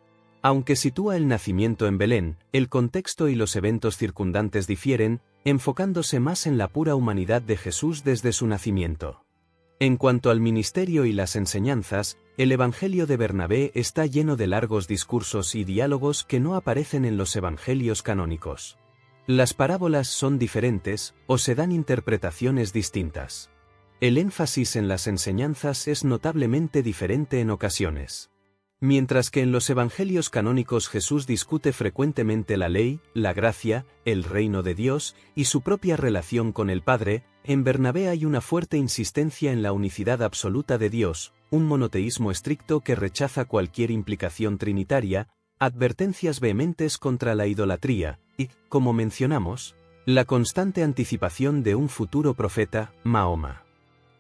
Aunque sitúa el nacimiento en Belén, el contexto y los eventos circundantes difieren, enfocándose más en la pura humanidad de Jesús desde su nacimiento. En cuanto al ministerio y las enseñanzas, el Evangelio de Bernabé está lleno de largos discursos y diálogos que no aparecen en los evangelios canónicos. Las parábolas son diferentes, o se dan interpretaciones distintas. El énfasis en las enseñanzas es notablemente diferente en ocasiones. Mientras que en los evangelios canónicos Jesús discute frecuentemente la ley, la gracia, el reino de Dios y su propia relación con el Padre, en Bernabé hay una fuerte insistencia en la unicidad absoluta de Dios, un monoteísmo estricto que rechaza cualquier implicación trinitaria, advertencias vehementes contra la idolatría, y, como mencionamos, la constante anticipación de un futuro profeta, Mahoma.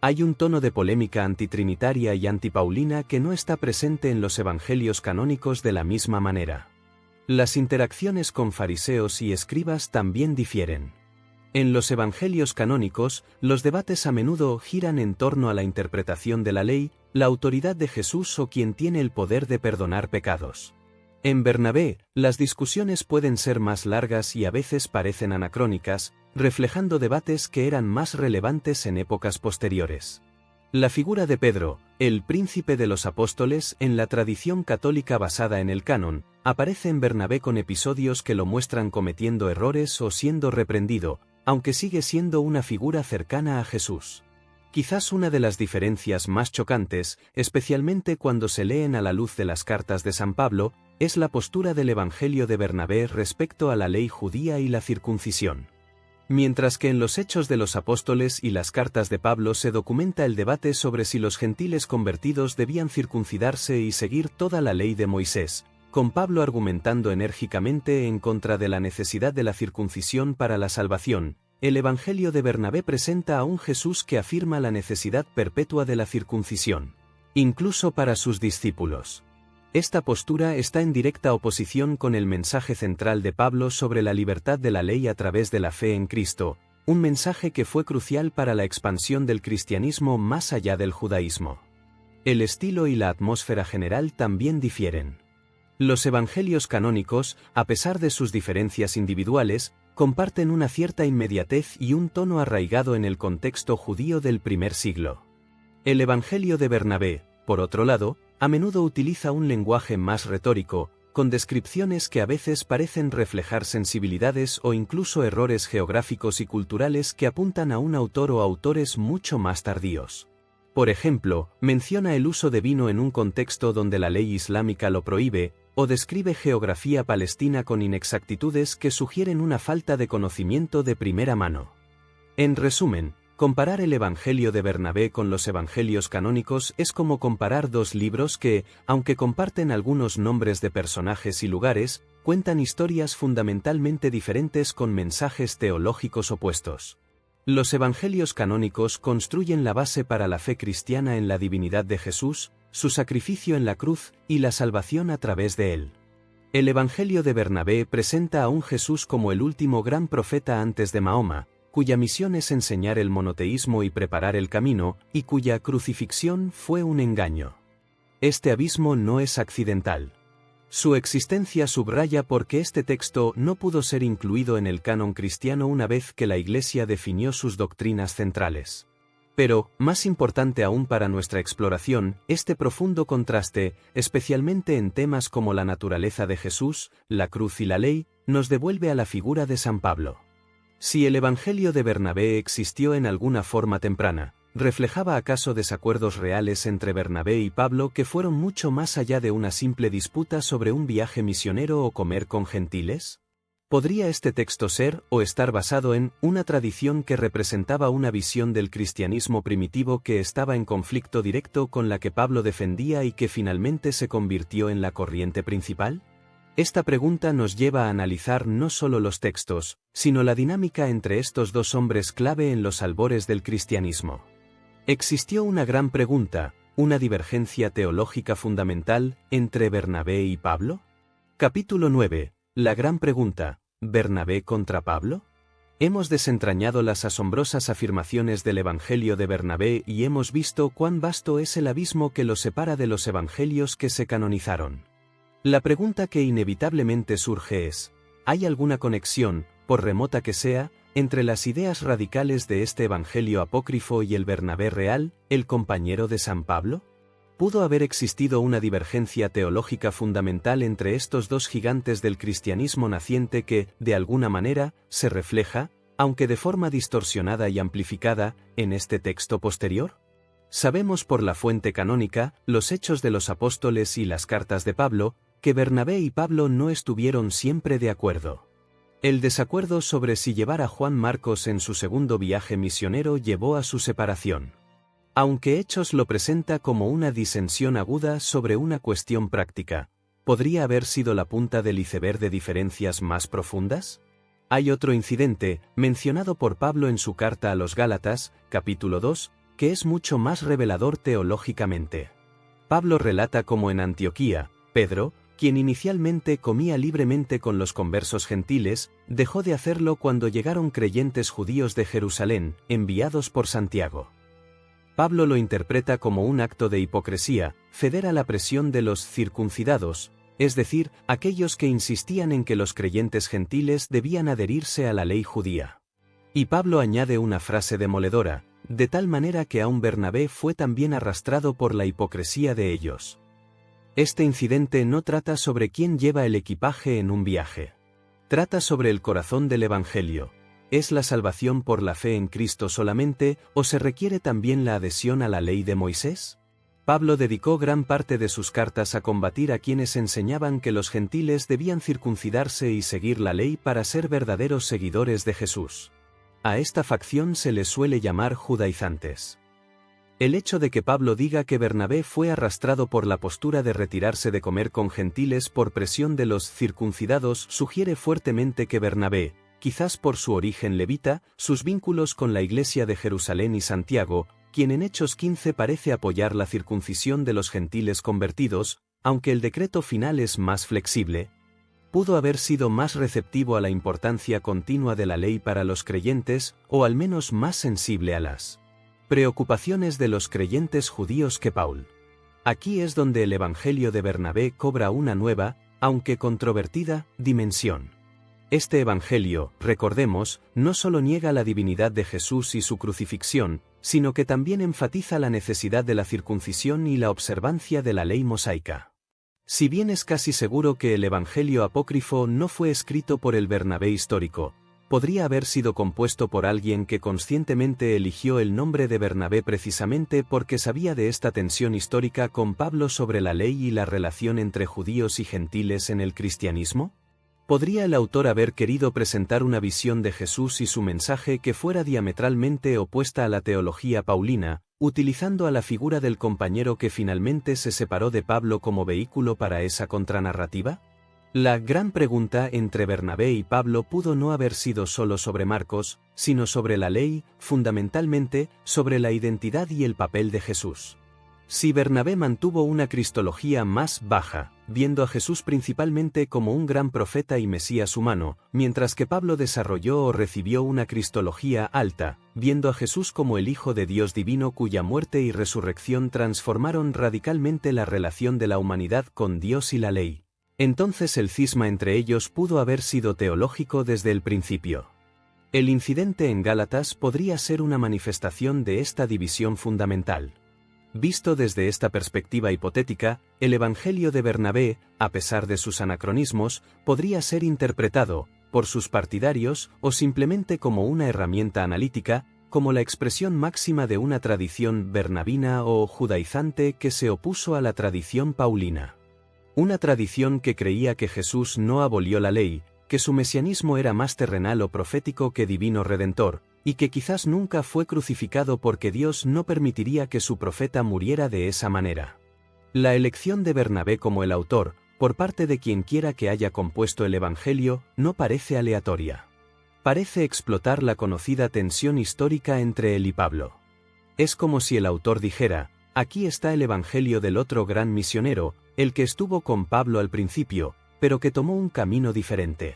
Hay un tono de polémica antitrinitaria y antipaulina que no está presente en los evangelios canónicos de la misma manera. Las interacciones con fariseos y escribas también difieren. En los evangelios canónicos, los debates a menudo giran en torno a la interpretación de la ley, la autoridad de Jesús o quien tiene el poder de perdonar pecados. En Bernabé, las discusiones pueden ser más largas y a veces parecen anacrónicas, reflejando debates que eran más relevantes en épocas posteriores. La figura de Pedro, el príncipe de los apóstoles en la tradición católica basada en el canon, aparece en Bernabé con episodios que lo muestran cometiendo errores o siendo reprendido, aunque sigue siendo una figura cercana a Jesús. Quizás una de las diferencias más chocantes, especialmente cuando se leen a la luz de las cartas de San Pablo, es la postura del Evangelio de Bernabé respecto a la ley judía y la circuncisión. Mientras que en los Hechos de los Apóstoles y las cartas de Pablo se documenta el debate sobre si los gentiles convertidos debían circuncidarse y seguir toda la ley de Moisés, con Pablo argumentando enérgicamente en contra de la necesidad de la circuncisión para la salvación, el Evangelio de Bernabé presenta a un Jesús que afirma la necesidad perpetua de la circuncisión, incluso para sus discípulos. Esta postura está en directa oposición con el mensaje central de Pablo sobre la libertad de la ley a través de la fe en Cristo, un mensaje que fue crucial para la expansión del cristianismo más allá del judaísmo. El estilo y la atmósfera general también difieren. Los evangelios canónicos, a pesar de sus diferencias individuales, comparten una cierta inmediatez y un tono arraigado en el contexto judío del primer siglo. El Evangelio de Bernabé, por otro lado, a menudo utiliza un lenguaje más retórico, con descripciones que a veces parecen reflejar sensibilidades o incluso errores geográficos y culturales que apuntan a un autor o autores mucho más tardíos. Por ejemplo, menciona el uso de vino en un contexto donde la ley islámica lo prohíbe, o describe geografía palestina con inexactitudes que sugieren una falta de conocimiento de primera mano. En resumen, comparar el Evangelio de Bernabé con los evangelios canónicos es como comparar dos libros que, aunque comparten algunos nombres de personajes y lugares, cuentan historias fundamentalmente diferentes con mensajes teológicos opuestos. Los evangelios canónicos construyen la base para la fe cristiana en la divinidad de Jesús, su sacrificio en la cruz y la salvación a través de él. El Evangelio de Bernabé presenta a un Jesús como el último gran profeta antes de Mahoma, cuya misión es enseñar el monoteísmo y preparar el camino, y cuya crucifixión fue un engaño. Este abismo no es accidental. Su existencia subraya por qué este texto no pudo ser incluido en el canon cristiano una vez que la Iglesia definió sus doctrinas centrales. Pero, más importante aún para nuestra exploración, este profundo contraste, especialmente en temas como la naturaleza de Jesús, la cruz y la ley, nos devuelve a la figura de San Pablo. Si el Evangelio de Bernabé existió en alguna forma temprana, ¿reflejaba acaso desacuerdos reales entre Bernabé y Pablo que fueron mucho más allá de una simple disputa sobre un viaje misionero o comer con gentiles? ¿Podría este texto ser o estar basado en una tradición que representaba una visión del cristianismo primitivo que estaba en conflicto directo con la que Pablo defendía y que finalmente se convirtió en la corriente principal? Esta pregunta nos lleva a analizar no solo los textos, sino la dinámica entre estos dos hombres clave en los albores del cristianismo. Existió una gran pregunta, una divergencia teológica fundamental, entre Bernabé y Pablo. Capítulo 9. La gran pregunta, ¿Bernabé contra Pablo? Hemos desentrañado las asombrosas afirmaciones del Evangelio de Bernabé y hemos visto cuán vasto es el abismo que lo separa de los evangelios que se canonizaron. La pregunta que inevitablemente surge es, ¿hay alguna conexión, por remota que sea, entre las ideas radicales de este evangelio apócrifo y el Bernabé real, el compañero de San Pablo? ¿Pudo haber existido una divergencia teológica fundamental entre estos dos gigantes del cristianismo naciente que, de alguna manera, se refleja, aunque de forma distorsionada y amplificada, en este texto posterior? Sabemos por la fuente canónica, los Hechos de los Apóstoles y las cartas de Pablo, que Bernabé y Pablo no estuvieron siempre de acuerdo. El desacuerdo sobre si llevar a Juan Marcos en su segundo viaje misionero llevó a su separación. Aunque Hechos lo presenta como una disensión aguda sobre una cuestión práctica, ¿podría haber sido la punta del iceberg de diferencias más profundas? Hay otro incidente, mencionado por Pablo en su carta a los Gálatas, capítulo 2, que es mucho más revelador teológicamente. Pablo relata cómo en Antioquía, Pedro, quien inicialmente comía libremente con los conversos gentiles, dejó de hacerlo cuando llegaron creyentes judíos de Jerusalén, enviados por Santiago. Pablo lo interpreta como un acto de hipocresía, ceder a la presión de los circuncidados, es decir, aquellos que insistían en que los creyentes gentiles debían adherirse a la ley judía. Y Pablo añade una frase demoledora, de tal manera que aun Bernabé fue también arrastrado por la hipocresía de ellos. Este incidente no trata sobre quién lleva el equipaje en un viaje. Trata sobre el corazón del Evangelio. ¿Es la salvación por la fe en Cristo solamente, o se requiere también la adhesión a la ley de Moisés? Pablo dedicó gran parte de sus cartas a combatir a quienes enseñaban que los gentiles debían circuncidarse y seguir la ley para ser verdaderos seguidores de Jesús. A esta facción se les suele llamar judaizantes. El hecho de que Pablo diga que Bernabé fue arrastrado por la postura de retirarse de comer con gentiles por presión de los circuncidados sugiere fuertemente que Bernabé, quizás por su origen levita, sus vínculos con la Iglesia de Jerusalén y Santiago, quien en Hechos 15 parece apoyar la circuncisión de los gentiles convertidos, aunque el decreto final es más flexible, pudo haber sido más receptivo a la importancia continua de la ley para los creyentes, o al menos más sensible a las preocupaciones de los creyentes judíos que Paul. Aquí es donde el Evangelio de Bernabé cobra una nueva, aunque controvertida, dimensión. Este Evangelio, recordemos, no solo niega la divinidad de Jesús y su crucifixión, sino que también enfatiza la necesidad de la circuncisión y la observancia de la ley mosaica. Si bien es casi seguro que el Evangelio apócrifo no fue escrito por el Bernabé histórico, podría haber sido compuesto por alguien que conscientemente eligió el nombre de Bernabé precisamente porque sabía de esta tensión histórica con Pablo sobre la ley y la relación entre judíos y gentiles en el cristianismo. ¿Podría el autor haber querido presentar una visión de Jesús y su mensaje que fuera diametralmente opuesta a la teología paulina, utilizando a la figura del compañero que finalmente se separó de Pablo como vehículo para esa contranarrativa? La gran pregunta entre Bernabé y Pablo pudo no haber sido solo sobre Marcos, sino sobre la ley, fundamentalmente, sobre la identidad y el papel de Jesús. Si Bernabé mantuvo una cristología más baja, viendo a Jesús principalmente como un gran profeta y Mesías humano, mientras que Pablo desarrolló o recibió una cristología alta, viendo a Jesús como el Hijo de Dios divino cuya muerte y resurrección transformaron radicalmente la relación de la humanidad con Dios y la ley, entonces el cisma entre ellos pudo haber sido teológico desde el principio. El incidente en Gálatas podría ser una manifestación de esta división fundamental. Visto desde esta perspectiva hipotética, el Evangelio de Bernabé, a pesar de sus anacronismos, podría ser interpretado, por sus partidarios, o simplemente como una herramienta analítica, como la expresión máxima de una tradición bernabina o judaizante que se opuso a la tradición paulina. Una tradición que creía que Jesús no abolió la ley, que su mesianismo era más terrenal o profético que divino redentor, y que quizás nunca fue crucificado porque Dios no permitiría que su profeta muriera de esa manera. La elección de Bernabé como el autor, por parte de quien quiera que haya compuesto el Evangelio, no parece aleatoria. Parece explotar la conocida tensión histórica entre él y Pablo. Es como si el autor dijera, aquí está el Evangelio del otro gran misionero, el que estuvo con Pablo al principio, pero que tomó un camino diferente.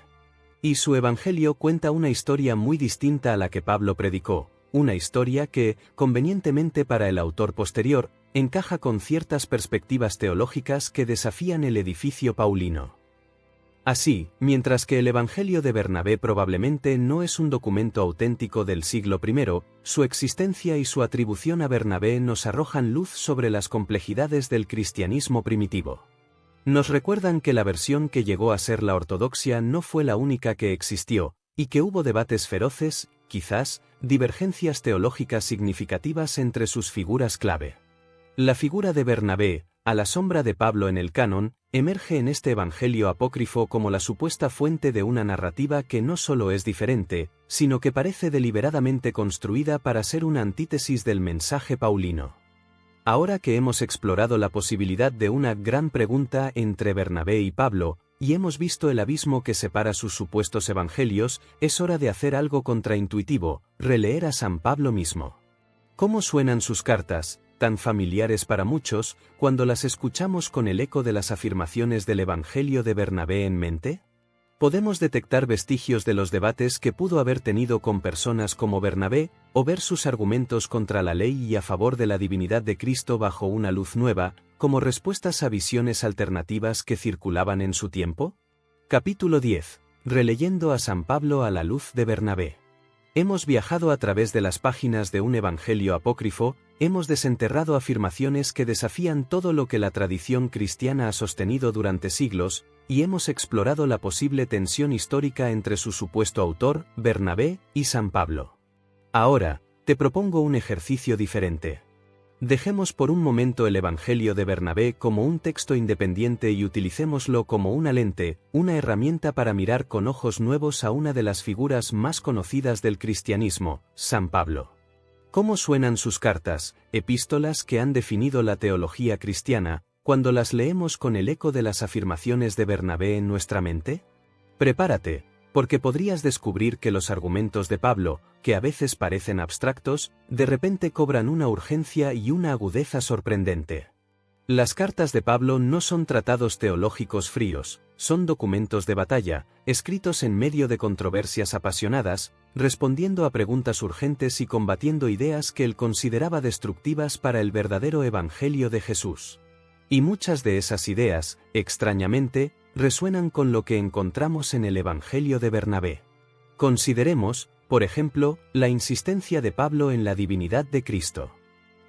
Y su Evangelio cuenta una historia muy distinta a la que Pablo predicó, una historia que, convenientemente para el autor posterior, encaja con ciertas perspectivas teológicas que desafían el edificio paulino. Así, mientras que el Evangelio de Bernabé probablemente no es un documento auténtico del siglo I, su existencia y su atribución a Bernabé nos arrojan luz sobre las complejidades del cristianismo primitivo. Nos recuerdan que la versión que llegó a ser la ortodoxia no fue la única que existió, y que hubo debates feroces, quizás, divergencias teológicas significativas entre sus figuras clave. La figura de Bernabé, a la sombra de Pablo en el canon, emerge en este evangelio apócrifo como la supuesta fuente de una narrativa que no solo es diferente, sino que parece deliberadamente construida para ser una antítesis del mensaje paulino. Ahora que hemos explorado la posibilidad de una gran pregunta entre Bernabé y Pablo, y hemos visto el abismo que separa sus supuestos evangelios, es hora de hacer algo contraintuitivo, releer a San Pablo mismo. ¿Cómo suenan sus cartas, tan familiares para muchos, cuando las escuchamos con el eco de las afirmaciones del Evangelio de Bernabé en mente? Podemos detectar vestigios de los debates que pudo haber tenido con personas como Bernabé, o ver sus argumentos contra la ley y a favor de la divinidad de Cristo bajo una luz nueva, como respuestas a visiones alternativas que circulaban en su tiempo. Capítulo 10. Releyendo a San Pablo a la luz de Bernabé. Hemos viajado a través de las páginas de un evangelio apócrifo, hemos desenterrado afirmaciones que desafían todo lo que la tradición cristiana ha sostenido durante siglos, y hemos explorado la posible tensión histórica entre su supuesto autor, Bernabé, y San Pablo. Ahora, te propongo un ejercicio diferente. Dejemos por un momento el Evangelio de Bernabé como un texto independiente y utilicémoslo como una lente, una herramienta para mirar con ojos nuevos a una de las figuras más conocidas del cristianismo, San Pablo. ¿Cómo suenan sus cartas, epístolas que han definido la teología cristiana, cuando las leemos con el eco de las afirmaciones de Bernabé en nuestra mente? Prepárate, porque podrías descubrir que los argumentos de Pablo, que a veces parecen abstractos, de repente cobran una urgencia y una agudeza sorprendente. Las cartas de Pablo no son tratados teológicos fríos, son documentos de batalla, escritos en medio de controversias apasionadas, respondiendo a preguntas urgentes y combatiendo ideas que él consideraba destructivas para el verdadero Evangelio de Jesús. Y muchas de esas ideas, extrañamente, resuenan con lo que encontramos en el Evangelio de Bernabé. Consideremos, por ejemplo, la insistencia de Pablo en la divinidad de Cristo.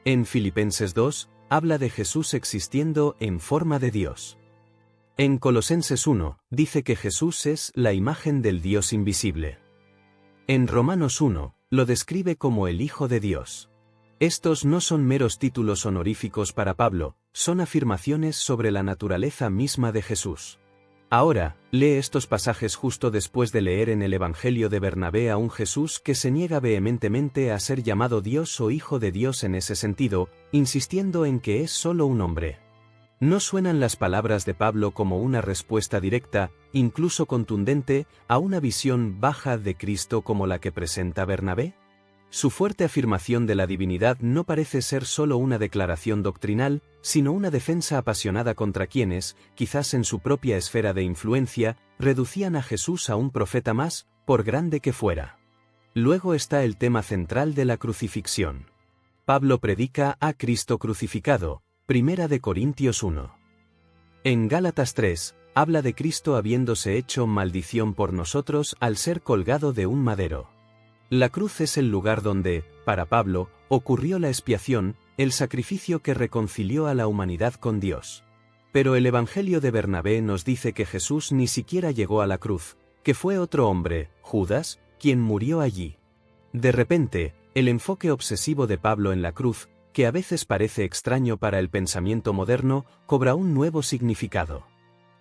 En Filipenses 2, habla de Jesús existiendo en forma de Dios. En Colosenses 1, dice que Jesús es la imagen del Dios invisible. En Romanos 1, lo describe como el Hijo de Dios. Estos no son meros títulos honoríficos para Pablo, son afirmaciones sobre la naturaleza misma de Jesús. Ahora, lee estos pasajes justo después de leer en el Evangelio de Bernabé a un Jesús que se niega vehementemente a ser llamado Dios o Hijo de Dios en ese sentido, insistiendo en que es solo un hombre. ¿No suenan las palabras de Pablo como una respuesta directa, incluso contundente, a una visión baja de Cristo como la que presenta Bernabé? Su fuerte afirmación de la divinidad no parece ser solo una declaración doctrinal, sino una defensa apasionada contra quienes, quizás en su propia esfera de influencia, reducían a Jesús a un profeta más, por grande que fuera. Luego está el tema central de la crucifixión. Pablo predica a Cristo crucificado, 1 Corintios 1. En Gálatas 3, habla de Cristo habiéndose hecho maldición por nosotros al ser colgado de un madero. La cruz es el lugar donde, para Pablo, ocurrió la expiación, el sacrificio que reconcilió a la humanidad con Dios. Pero el Evangelio de Bernabé nos dice que Jesús ni siquiera llegó a la cruz, que fue otro hombre, Judas, quien murió allí. De repente, el enfoque obsesivo de Pablo en la cruz, que a veces parece extraño para el pensamiento moderno, cobra un nuevo significado.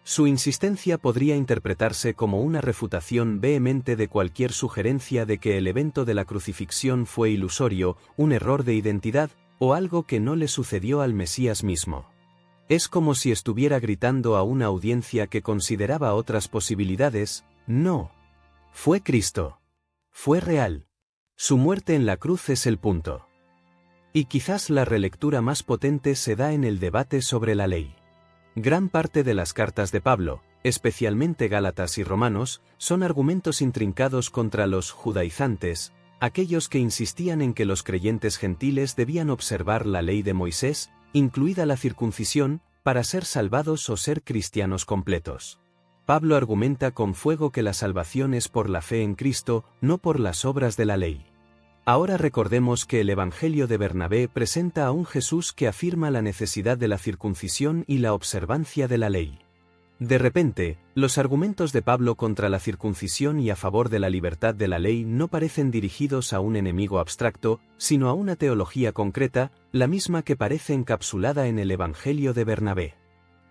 Su insistencia podría interpretarse como una refutación vehemente de cualquier sugerencia de que el evento de la crucifixión fue ilusorio, un error de identidad, o algo que no le sucedió al Mesías mismo. Es como si estuviera gritando a una audiencia que consideraba otras posibilidades: no. Fue Cristo. Fue real. Su muerte en la cruz es el punto. Y quizás la relectura más potente se da en el debate sobre la ley. Gran parte de las cartas de Pablo, especialmente Gálatas y Romanos, son argumentos intrincados contra los judaizantes, aquellos que insistían en que los creyentes gentiles debían observar la ley de Moisés, incluida la circuncisión, para ser salvados o ser cristianos completos. Pablo argumenta con fuego que la salvación es por la fe en Cristo, no por las obras de la ley. Ahora recordemos que el Evangelio de Bernabé presenta a un Jesús que afirma la necesidad de la circuncisión y la observancia de la ley. De repente, los argumentos de Pablo contra la circuncisión y a favor de la libertad de la ley no parecen dirigidos a un enemigo abstracto, sino a una teología concreta, la misma que parece encapsulada en el Evangelio de Bernabé.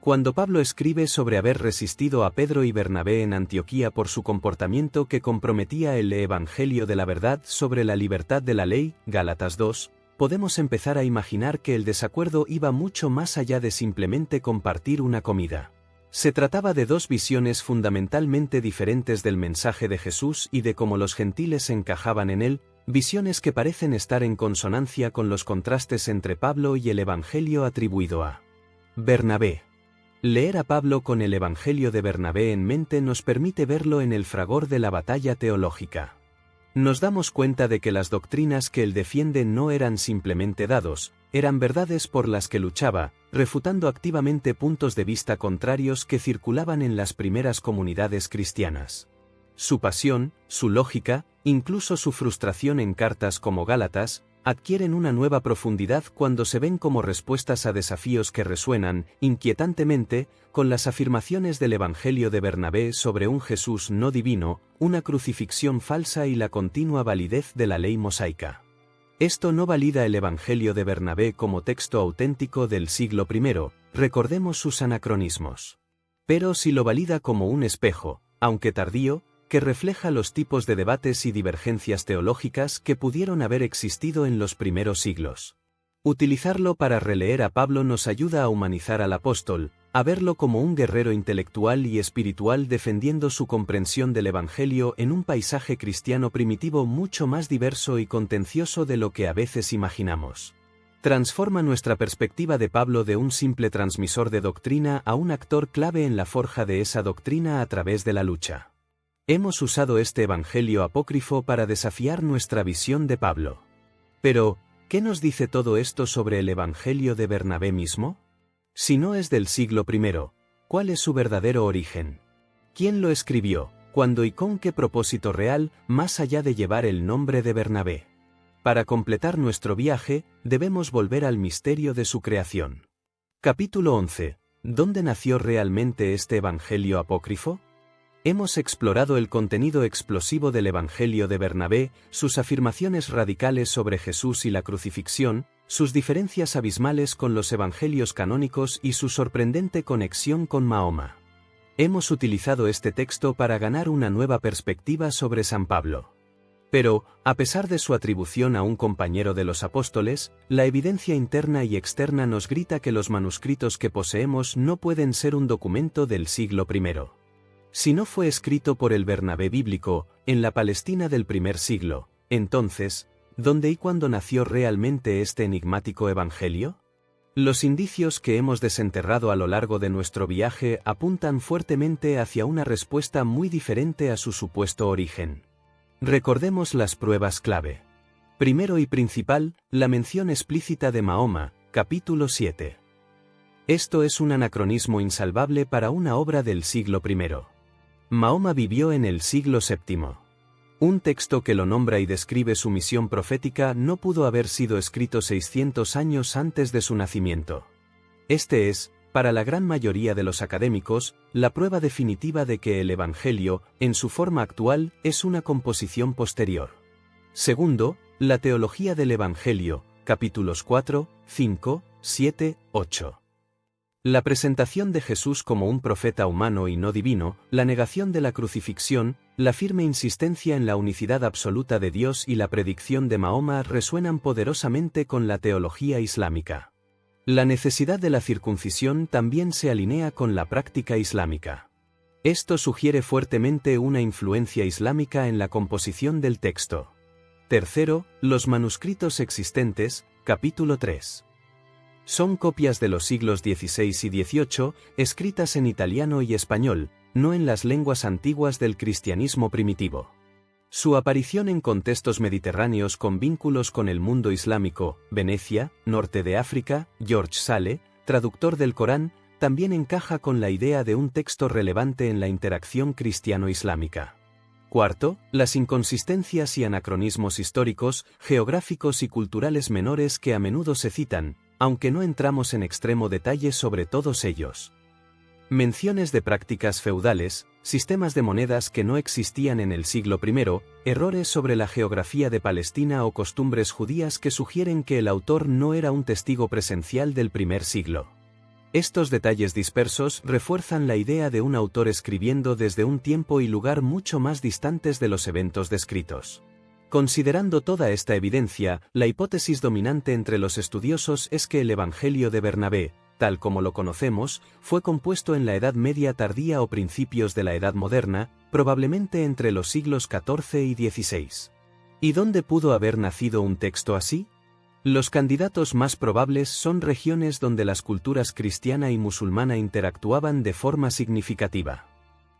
Cuando Pablo escribe sobre haber resistido a Pedro y Bernabé en Antioquía por su comportamiento que comprometía el Evangelio de la verdad sobre la libertad de la ley, Gálatas 2, podemos empezar a imaginar que el desacuerdo iba mucho más allá de simplemente compartir una comida. Se trataba de dos visiones fundamentalmente diferentes del mensaje de Jesús y de cómo los gentiles encajaban en él, visiones que parecen estar en consonancia con los contrastes entre Pablo y el Evangelio atribuido a Bernabé. Leer a Pablo con el Evangelio de Bernabé en mente nos permite verlo en el fragor de la batalla teológica. Nos damos cuenta de que las doctrinas que él defiende no eran simplemente dados, eran verdades por las que luchaba, refutando activamente puntos de vista contrarios que circulaban en las primeras comunidades cristianas. Su pasión, su lógica, incluso su frustración en cartas como Gálatas, adquieren una nueva profundidad cuando se ven como respuestas a desafíos que resuenan, inquietantemente, con las afirmaciones del Evangelio de Bernabé sobre un Jesús no divino, una crucifixión falsa y la continua validez de la ley mosaica. Esto no valida el Evangelio de Bernabé como texto auténtico del siglo I, recordemos sus anacronismos. Pero sí lo valida como un espejo, aunque tardío, que refleja los tipos de debates y divergencias teológicas que pudieron haber existido en los primeros siglos. Utilizarlo para releer a Pablo nos ayuda a humanizar al apóstol, a verlo como un guerrero intelectual y espiritual defendiendo su comprensión del Evangelio en un paisaje cristiano primitivo mucho más diverso y contencioso de lo que a veces imaginamos. Transforma nuestra perspectiva de Pablo de un simple transmisor de doctrina a un actor clave en la forja de esa doctrina a través de la lucha. Hemos usado este Evangelio apócrifo para desafiar nuestra visión de Pablo. Pero, ¿qué nos dice todo esto sobre el Evangelio de Bernabé mismo? Si no es del siglo I, ¿cuál es su verdadero origen? ¿Quién lo escribió? ¿Cuándo y con qué propósito real, más allá de llevar el nombre de Bernabé? Para completar nuestro viaje, debemos volver al misterio de su creación. Capítulo 11. ¿Dónde nació realmente este Evangelio apócrifo? Hemos explorado el contenido explosivo del Evangelio de Bernabé, sus afirmaciones radicales sobre Jesús y la crucifixión, sus diferencias abismales con los evangelios canónicos y su sorprendente conexión con Mahoma. Hemos utilizado este texto para ganar una nueva perspectiva sobre San Pablo. Pero, a pesar de su atribución a un compañero de los apóstoles, la evidencia interna y externa nos grita que los manuscritos que poseemos no pueden ser un documento del siglo I. Si no fue escrito por el Bernabé bíblico, en la Palestina del primer siglo, entonces, ¿dónde y cuándo nació realmente este enigmático evangelio? Los indicios que hemos desenterrado a lo largo de nuestro viaje apuntan fuertemente hacia una respuesta muy diferente a su supuesto origen. Recordemos las pruebas clave. Primero y principal, la mención explícita de Mahoma, capítulo 7. Esto es un anacronismo insalvable para una obra del siglo I. Mahoma vivió en el siglo VII. Un texto que lo nombra y describe su misión profética no pudo haber sido escrito 600 años antes de su nacimiento. Este es, para la gran mayoría de los académicos, la prueba definitiva de que el Evangelio, en su forma actual, es una composición posterior. Segundo, la teología del Evangelio, capítulos 4, 5, 7, 8. La presentación de Jesús como un profeta humano y no divino, la negación de la crucifixión, la firme insistencia en la unicidad absoluta de Dios y la predicción de Mahoma resuenan poderosamente con la teología islámica. La necesidad de la circuncisión también se alinea con la práctica islámica. Esto sugiere fuertemente una influencia islámica en la composición del texto. Tercero, los manuscritos existentes, capítulo 3. Son copias de los siglos XVI y XVIII, escritas en italiano y español, no en las lenguas antiguas del cristianismo primitivo. Su aparición en contextos mediterráneos con vínculos con el mundo islámico, Venecia, norte de África, George Sale, traductor del Corán, también encaja con la idea de un texto relevante en la interacción cristiano-islámica. Cuarto, las inconsistencias y anacronismos históricos, geográficos y culturales menores que a menudo se citan, aunque no entramos en extremo detalle sobre todos ellos. Menciones de prácticas feudales, sistemas de monedas que no existían en el siglo I, errores sobre la geografía de Palestina o costumbres judías que sugieren que el autor no era un testigo presencial del primer siglo. Estos detalles dispersos refuerzan la idea de un autor escribiendo desde un tiempo y lugar mucho más distantes de los eventos descritos. Considerando toda esta evidencia, la hipótesis dominante entre los estudiosos es que el Evangelio de Bernabé, tal como lo conocemos, fue compuesto en la Edad Media tardía o principios de la Edad Moderna, probablemente entre los siglos XIV y XVI. ¿Y dónde pudo haber nacido un texto así? Los candidatos más probables son regiones donde las culturas cristiana y musulmana interactuaban de forma significativa.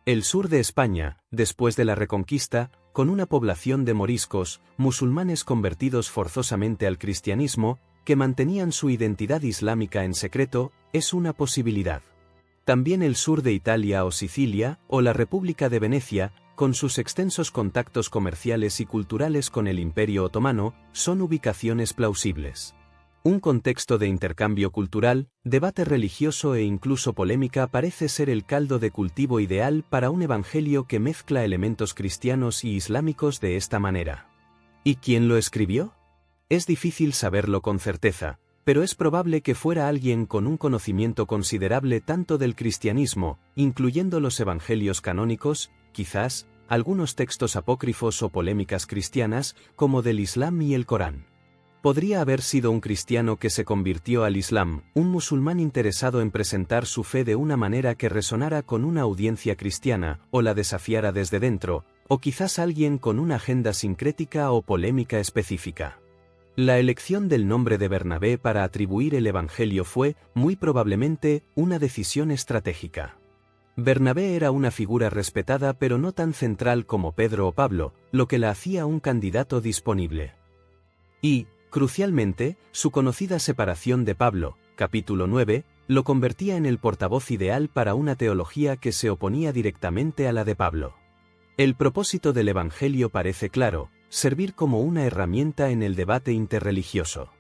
El sur de España, después de la Reconquista, con una población de moriscos, musulmanes convertidos forzosamente al cristianismo, que mantenían su identidad islámica en secreto, es una posibilidad. También el sur de Italia o Sicilia, o la República de Venecia, con sus extensos contactos comerciales y culturales con el Imperio Otomano, son ubicaciones plausibles. Un contexto de intercambio cultural, debate religioso e incluso polémica parece ser el caldo de cultivo ideal para un evangelio que mezcla elementos cristianos y islámicos de esta manera. ¿Y quién lo escribió? Es difícil saberlo con certeza, pero es probable que fuera alguien con un conocimiento considerable tanto del cristianismo, incluyendo los evangelios canónicos, quizás, algunos textos apócrifos o polémicas cristianas, como del Islam y el Corán. Podría haber sido un cristiano que se convirtió al Islam, un musulmán interesado en presentar su fe de una manera que resonara con una audiencia cristiana, o la desafiara desde dentro, o quizás alguien con una agenda sincrética o polémica específica. La elección del nombre de Bernabé para atribuir el Evangelio fue, muy probablemente, una decisión estratégica. Bernabé era una figura respetada pero no tan central como Pedro o Pablo, lo que la hacía un candidato disponible. Y, crucialmente, su conocida separación de Pablo, capítulo 9, lo convertía en el portavoz ideal para una teología que se oponía directamente a la de Pablo. El propósito del Evangelio parece claro: servir como una herramienta en el debate interreligioso.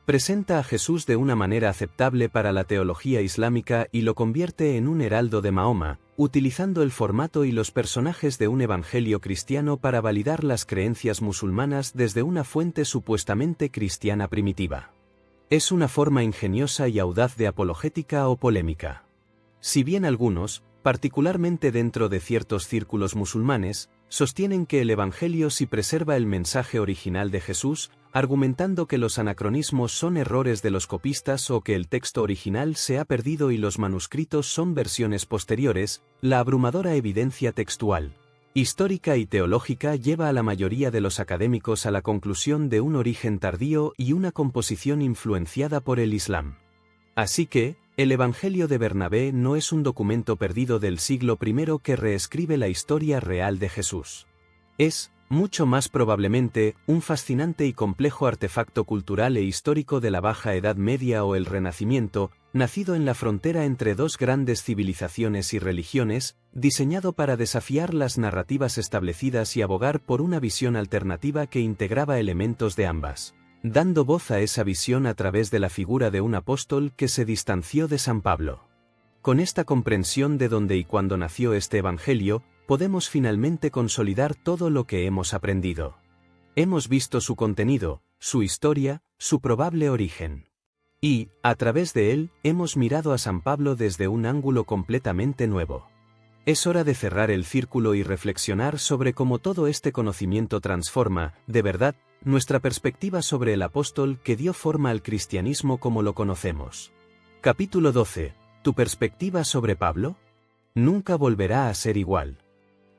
Presenta a Jesús de una manera aceptable para la teología islámica y lo convierte en un heraldo de Mahoma, utilizando el formato y los personajes de un evangelio cristiano para validar las creencias musulmanas desde una fuente supuestamente cristiana primitiva. Es una forma ingeniosa y audaz de apologética o polémica. Si bien algunos, particularmente dentro de ciertos círculos musulmanes, sostienen que el Evangelio sí preserva el mensaje original de Jesús, argumentando que los anacronismos son errores de los copistas o que el texto original se ha perdido y los manuscritos son versiones posteriores, la abrumadora evidencia textual, histórica y teológica lleva a la mayoría de los académicos a la conclusión de un origen tardío y una composición influenciada por el Islam. Así que, el Evangelio de Bernabé no es un documento perdido del siglo I que reescribe la historia real de Jesús. Es, mucho más probablemente, un fascinante y complejo artefacto cultural e histórico de la Baja Edad Media o el Renacimiento, nacido en la frontera entre dos grandes civilizaciones y religiones, diseñado para desafiar las narrativas establecidas y abogar por una visión alternativa que integraba elementos de ambas, dando voz a esa visión a través de la figura de un apóstol que se distanció de San Pablo. Con esta comprensión de dónde y cuándo nació este Evangelio, podemos finalmente consolidar todo lo que hemos aprendido. Hemos visto su contenido, su historia, su probable origen. Y, a través de él, hemos mirado a San Pablo desde un ángulo completamente nuevo. Es hora de cerrar el círculo y reflexionar sobre cómo todo este conocimiento transforma, de verdad, nuestra perspectiva sobre el apóstol que dio forma al cristianismo como lo conocemos. Capítulo 12. ¿Tu perspectiva sobre Pablo? Nunca volverá a ser igual.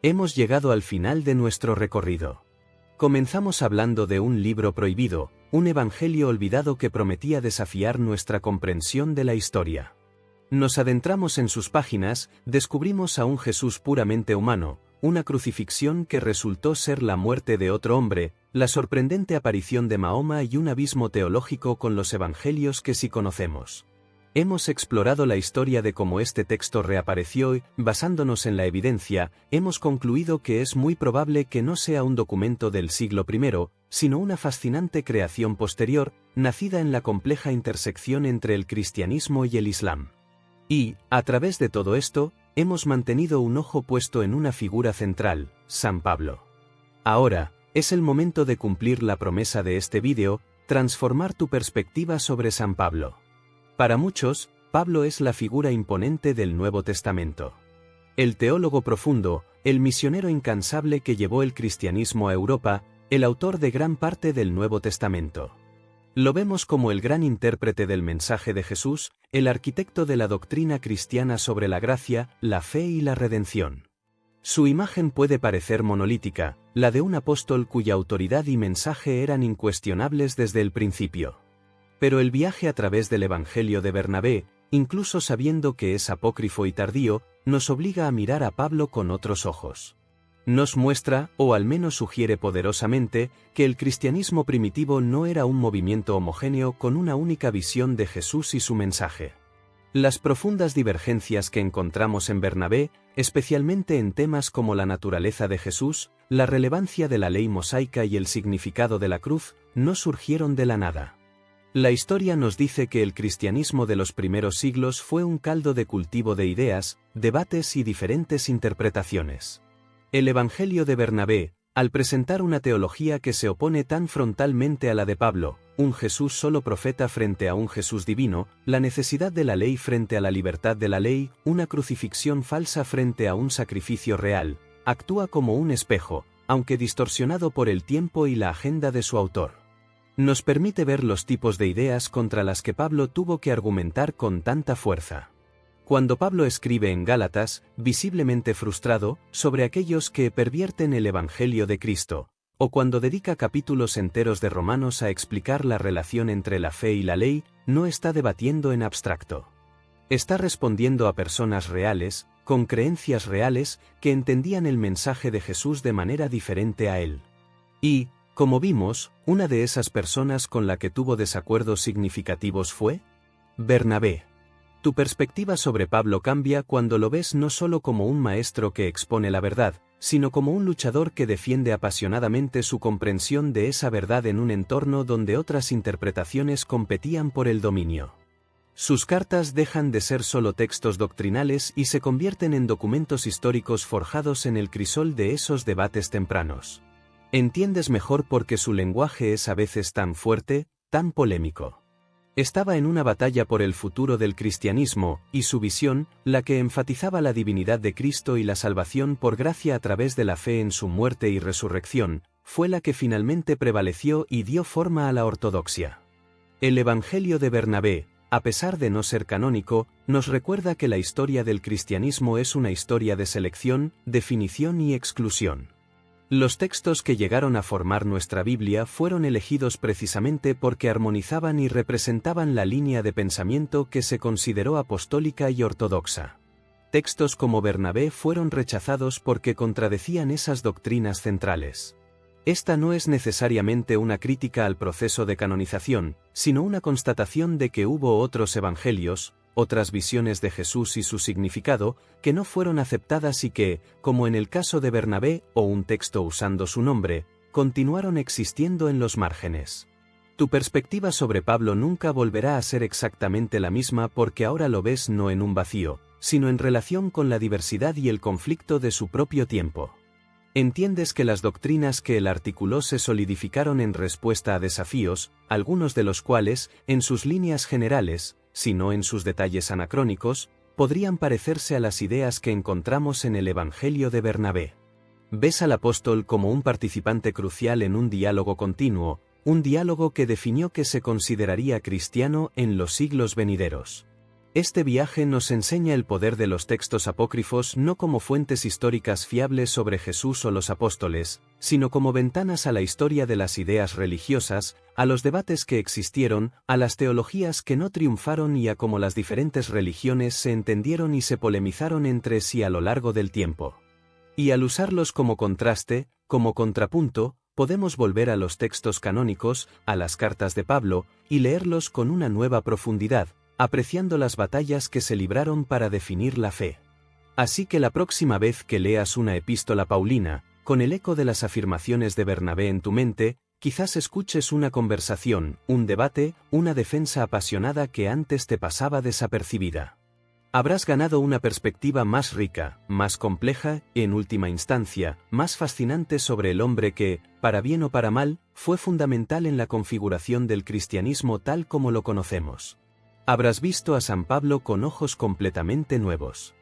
Hemos llegado al final de nuestro recorrido. Comenzamos hablando de un libro prohibido, un evangelio olvidado que prometía desafiar nuestra comprensión de la historia. Nos adentramos en sus páginas, descubrimos a un Jesús puramente humano, una crucifixión que resultó ser la muerte de otro hombre, la sorprendente aparición de Mahoma y un abismo teológico con los evangelios que sí conocemos. Hemos explorado la historia de cómo este texto reapareció y, basándonos en la evidencia, hemos concluido que es muy probable que no sea un documento del siglo I, sino una fascinante creación posterior, nacida en la compleja intersección entre el cristianismo y el Islam. Y, a través de todo esto, hemos mantenido un ojo puesto en una figura central, San Pablo. Ahora, es el momento de cumplir la promesa de este vídeo, transformar tu perspectiva sobre San Pablo. Para muchos, Pablo es la figura imponente del Nuevo Testamento. El teólogo profundo, el misionero incansable que llevó el cristianismo a Europa, el autor de gran parte del Nuevo Testamento. Lo vemos como el gran intérprete del mensaje de Jesús, el arquitecto de la doctrina cristiana sobre la gracia, la fe y la redención. Su imagen puede parecer monolítica, la de un apóstol cuya autoridad y mensaje eran incuestionables desde el principio. Pero el viaje a través del Evangelio de Bernabé, incluso sabiendo que es apócrifo y tardío, nos obliga a mirar a Pablo con otros ojos. Nos muestra, o al menos sugiere poderosamente, que el cristianismo primitivo no era un movimiento homogéneo con una única visión de Jesús y su mensaje. Las profundas divergencias que encontramos en Bernabé, especialmente en temas como la naturaleza de Jesús, la relevancia de la ley mosaica y el significado de la cruz, no surgieron de la nada. La historia nos dice que el cristianismo de los primeros siglos fue un caldo de cultivo de ideas, debates y diferentes interpretaciones. El Evangelio de Bernabé, al presentar una teología que se opone tan frontalmente a la de Pablo, un Jesús solo profeta frente a un Jesús divino, la necesidad de la ley frente a la libertad de la ley, una crucifixión falsa frente a un sacrificio real, actúa como un espejo, aunque distorsionado por el tiempo y la agenda de su autor. Nos permite ver los tipos de ideas contra las que Pablo tuvo que argumentar con tanta fuerza. Cuando Pablo escribe en Gálatas, visiblemente frustrado, sobre aquellos que pervierten el Evangelio de Cristo, o cuando dedica capítulos enteros de Romanos a explicar la relación entre la fe y la ley, no está debatiendo en abstracto. Está respondiendo a personas reales, con creencias reales, que entendían el mensaje de Jesús de manera diferente a él. Y, como vimos, una de esas personas con la que tuvo desacuerdos significativos fue Bernabé. Tu perspectiva sobre Pablo cambia cuando lo ves no solo como un maestro que expone la verdad, sino como un luchador que defiende apasionadamente su comprensión de esa verdad en un entorno donde otras interpretaciones competían por el dominio. Sus cartas dejan de ser solo textos doctrinales y se convierten en documentos históricos forjados en el crisol de esos debates tempranos. Entiendes mejor porque su lenguaje es a veces tan fuerte, tan polémico. Estaba en una batalla por el futuro del cristianismo, y su visión, la que enfatizaba la divinidad de Cristo y la salvación por gracia a través de la fe en su muerte y resurrección, fue la que finalmente prevaleció y dio forma a la ortodoxia. El Evangelio de Bernabé, a pesar de no ser canónico, nos recuerda que la historia del cristianismo es una historia de selección, definición y exclusión. Los textos que llegaron a formar nuestra Biblia fueron elegidos precisamente porque armonizaban y representaban la línea de pensamiento que se consideró apostólica y ortodoxa. Textos como Bernabé fueron rechazados porque contradecían esas doctrinas centrales. Esta no es necesariamente una crítica al proceso de canonización, sino una constatación de que hubo otros evangelios, otras visiones de Jesús y su significado, que no fueron aceptadas y que, como en el caso de Bernabé o un texto usando su nombre, continuaron existiendo en los márgenes. Tu perspectiva sobre Pablo nunca volverá a ser exactamente la misma porque ahora lo ves no en un vacío, sino en relación con la diversidad y el conflicto de su propio tiempo. Entiendes que las doctrinas que él articuló se solidificaron en respuesta a desafíos, algunos de los cuales, en sus líneas generales, si no en sus detalles anacrónicos, podrían parecerse a las ideas que encontramos en el Evangelio de Bernabé. Ves al apóstol como un participante crucial en un diálogo continuo, un diálogo que definió que se consideraría cristiano en los siglos venideros. Este viaje nos enseña el poder de los textos apócrifos no como fuentes históricas fiables sobre Jesús o los apóstoles, sino como ventanas a la historia de las ideas religiosas, a los debates que existieron, a las teologías que no triunfaron y a cómo las diferentes religiones se entendieron y se polemizaron entre sí a lo largo del tiempo. Y al usarlos como contraste, como contrapunto, podemos volver a los textos canónicos, a las cartas de Pablo, y leerlos con una nueva profundidad, apreciando las batallas que se libraron para definir la fe. Así que la próxima vez que leas una epístola paulina, con el eco de las afirmaciones de Bernabé en tu mente, quizás escuches una conversación, un debate, una defensa apasionada que antes te pasaba desapercibida. Habrás ganado una perspectiva más rica, más compleja, y en última instancia, más fascinante sobre el hombre que, para bien o para mal, fue fundamental en la configuración del cristianismo tal como lo conocemos. Habrás visto a San Pablo con ojos completamente nuevos.